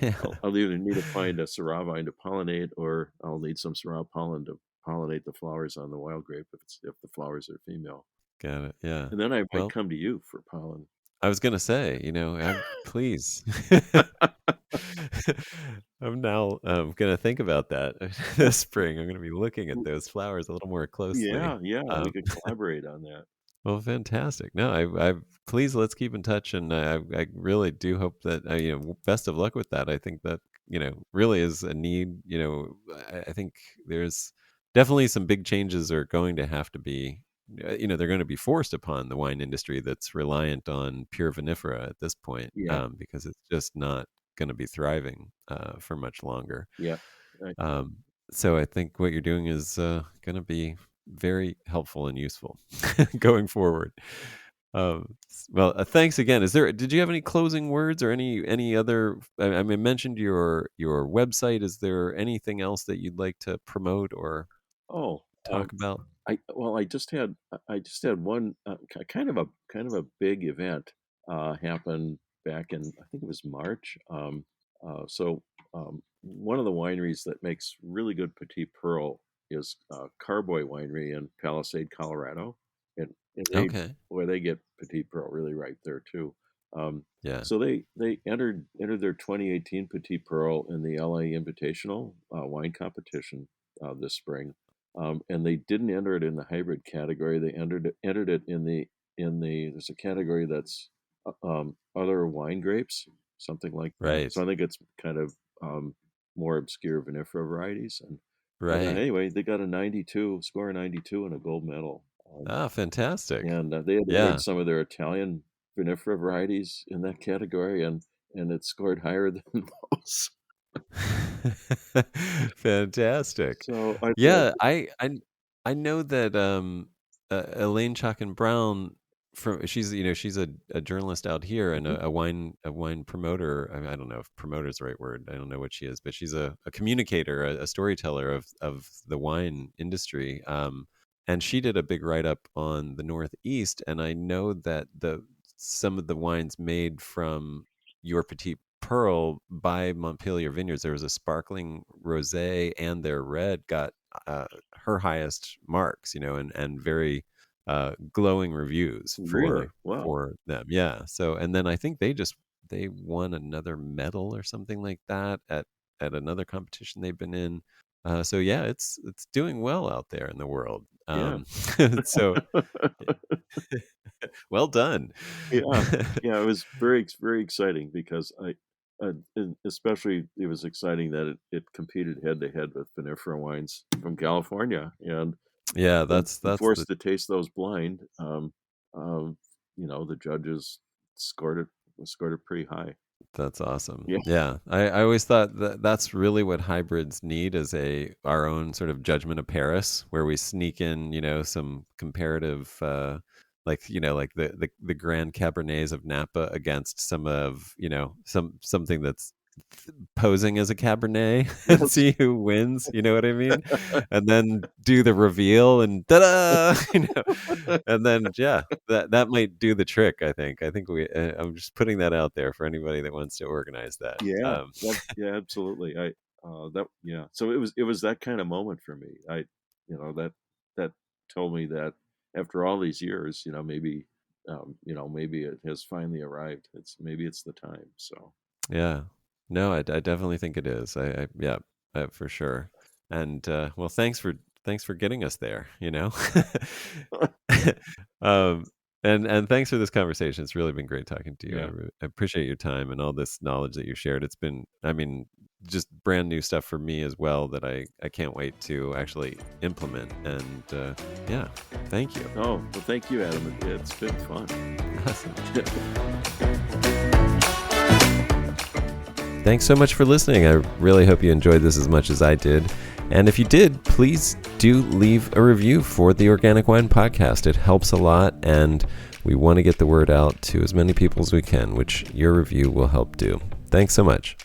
Yeah, I'll either need to find a Syrah vine to pollinate, or I'll need some Syrah pollen to pollinate the flowers on the wild grape if the flowers are female. got it. Yeah. And then I might Well, come to you for pollen. I was gonna say, please. I'm now gonna think about that this spring. I'm gonna be looking at those flowers a little more closely. Yeah, yeah, we Um, could collaborate on that. well, fantastic. No, I please let's keep in touch, and I really do hope that best of luck with that. I think that really is a need. I think there's definitely some big changes are going to have to be. They're going to be forced upon the wine industry that's reliant on pure vinifera at this point, Yeah, because it's just not going to be thriving for much longer. yeah. I Um, so I think what you're doing is going to be very helpful and useful going forward. Well, thanks again. Did you have any closing words or any other? I mean, mentioned your website. Is there anything else that you'd like to promote or oh, talk about? I just had one kind of a big event happen back in I think it was March. One of the wineries that makes really good Petite Pearl is Carboy Winery in Palisade, Colorado, and Okay. they get Petite Pearl really right there too. Um, Yeah. so they entered their 2018 Petite Pearl in the LA Invitational wine competition this spring, and they didn't enter it in the hybrid category. They entered it in the there's a category that's other wine grapes, something like that. Right. So I think it's kind of um, more obscure vinifera varieties. And but Right. anyway, they got a 92 score, a 92, and a gold medal. Ah, fantastic. And they had entered Yeah. some of their Italian vinifera varieties in that category, and it scored higher than those. Fantastic. So I feel Yeah, I know that Elaine Chalkin Brown from she's a journalist out here and mhm, a wine promoter. I don't know if promoter is the right word. I don't know what she is, but she's a communicator, a storyteller of the wine industry. And she did a big write up on the Northeast, and I know that the some of the wines made from your Petite Pearl by Montpellier Vineyards, there was a sparkling rosé and their red got her highest marks, and very glowing reviews really wow. for them. Yeah. So, and then I think they won another medal or something like that at another competition they've been in. So yeah, it's doing well out there in the world. Yeah. So well done. Yeah, yeah, it was very exciting because and especially it was exciting that it competed head to head with vinifera wines from California, and Yeah, and that's forced to taste those blind. The judges scored it pretty high. That's awesome. Yeah. Yeah. I always thought that that's really what hybrids need, is our own sort of judgment of Paris, where we sneak in, some comparative like the Grand Cabernets of Napa against some of, something that's posing as a Cabernet and Yes. see who wins, you know what I mean? And then do the reveal and ta-da, and then yeah, that might do the trick. I think I'm just putting that out there for anybody that wants to organize that. Yeah, yeah, absolutely. So it was that kind of moment for me. That told me that after all these years, maybe it has finally arrived. Maybe it's the time. So Yeah. No, I definitely think it is. Yeah, for sure. And well, thanks for getting us there. um, and thanks for this conversation. It's really been great talking to you. yeah. I appreciate your time and all this knowledge that you shared. It's been, I mean, just brand new stuff for me as well that I can't wait to actually implement. And yeah, thank you. Oh, well, thank you, Adam. It's been fun. Awesome. Thanks so much for listening. I really hope you enjoyed this as much as I did. And if you did, please do leave a review for the Organic Wine Podcast. It helps a lot, and we want to get the word out to as many people as we can, which your review will help do. Thanks so much.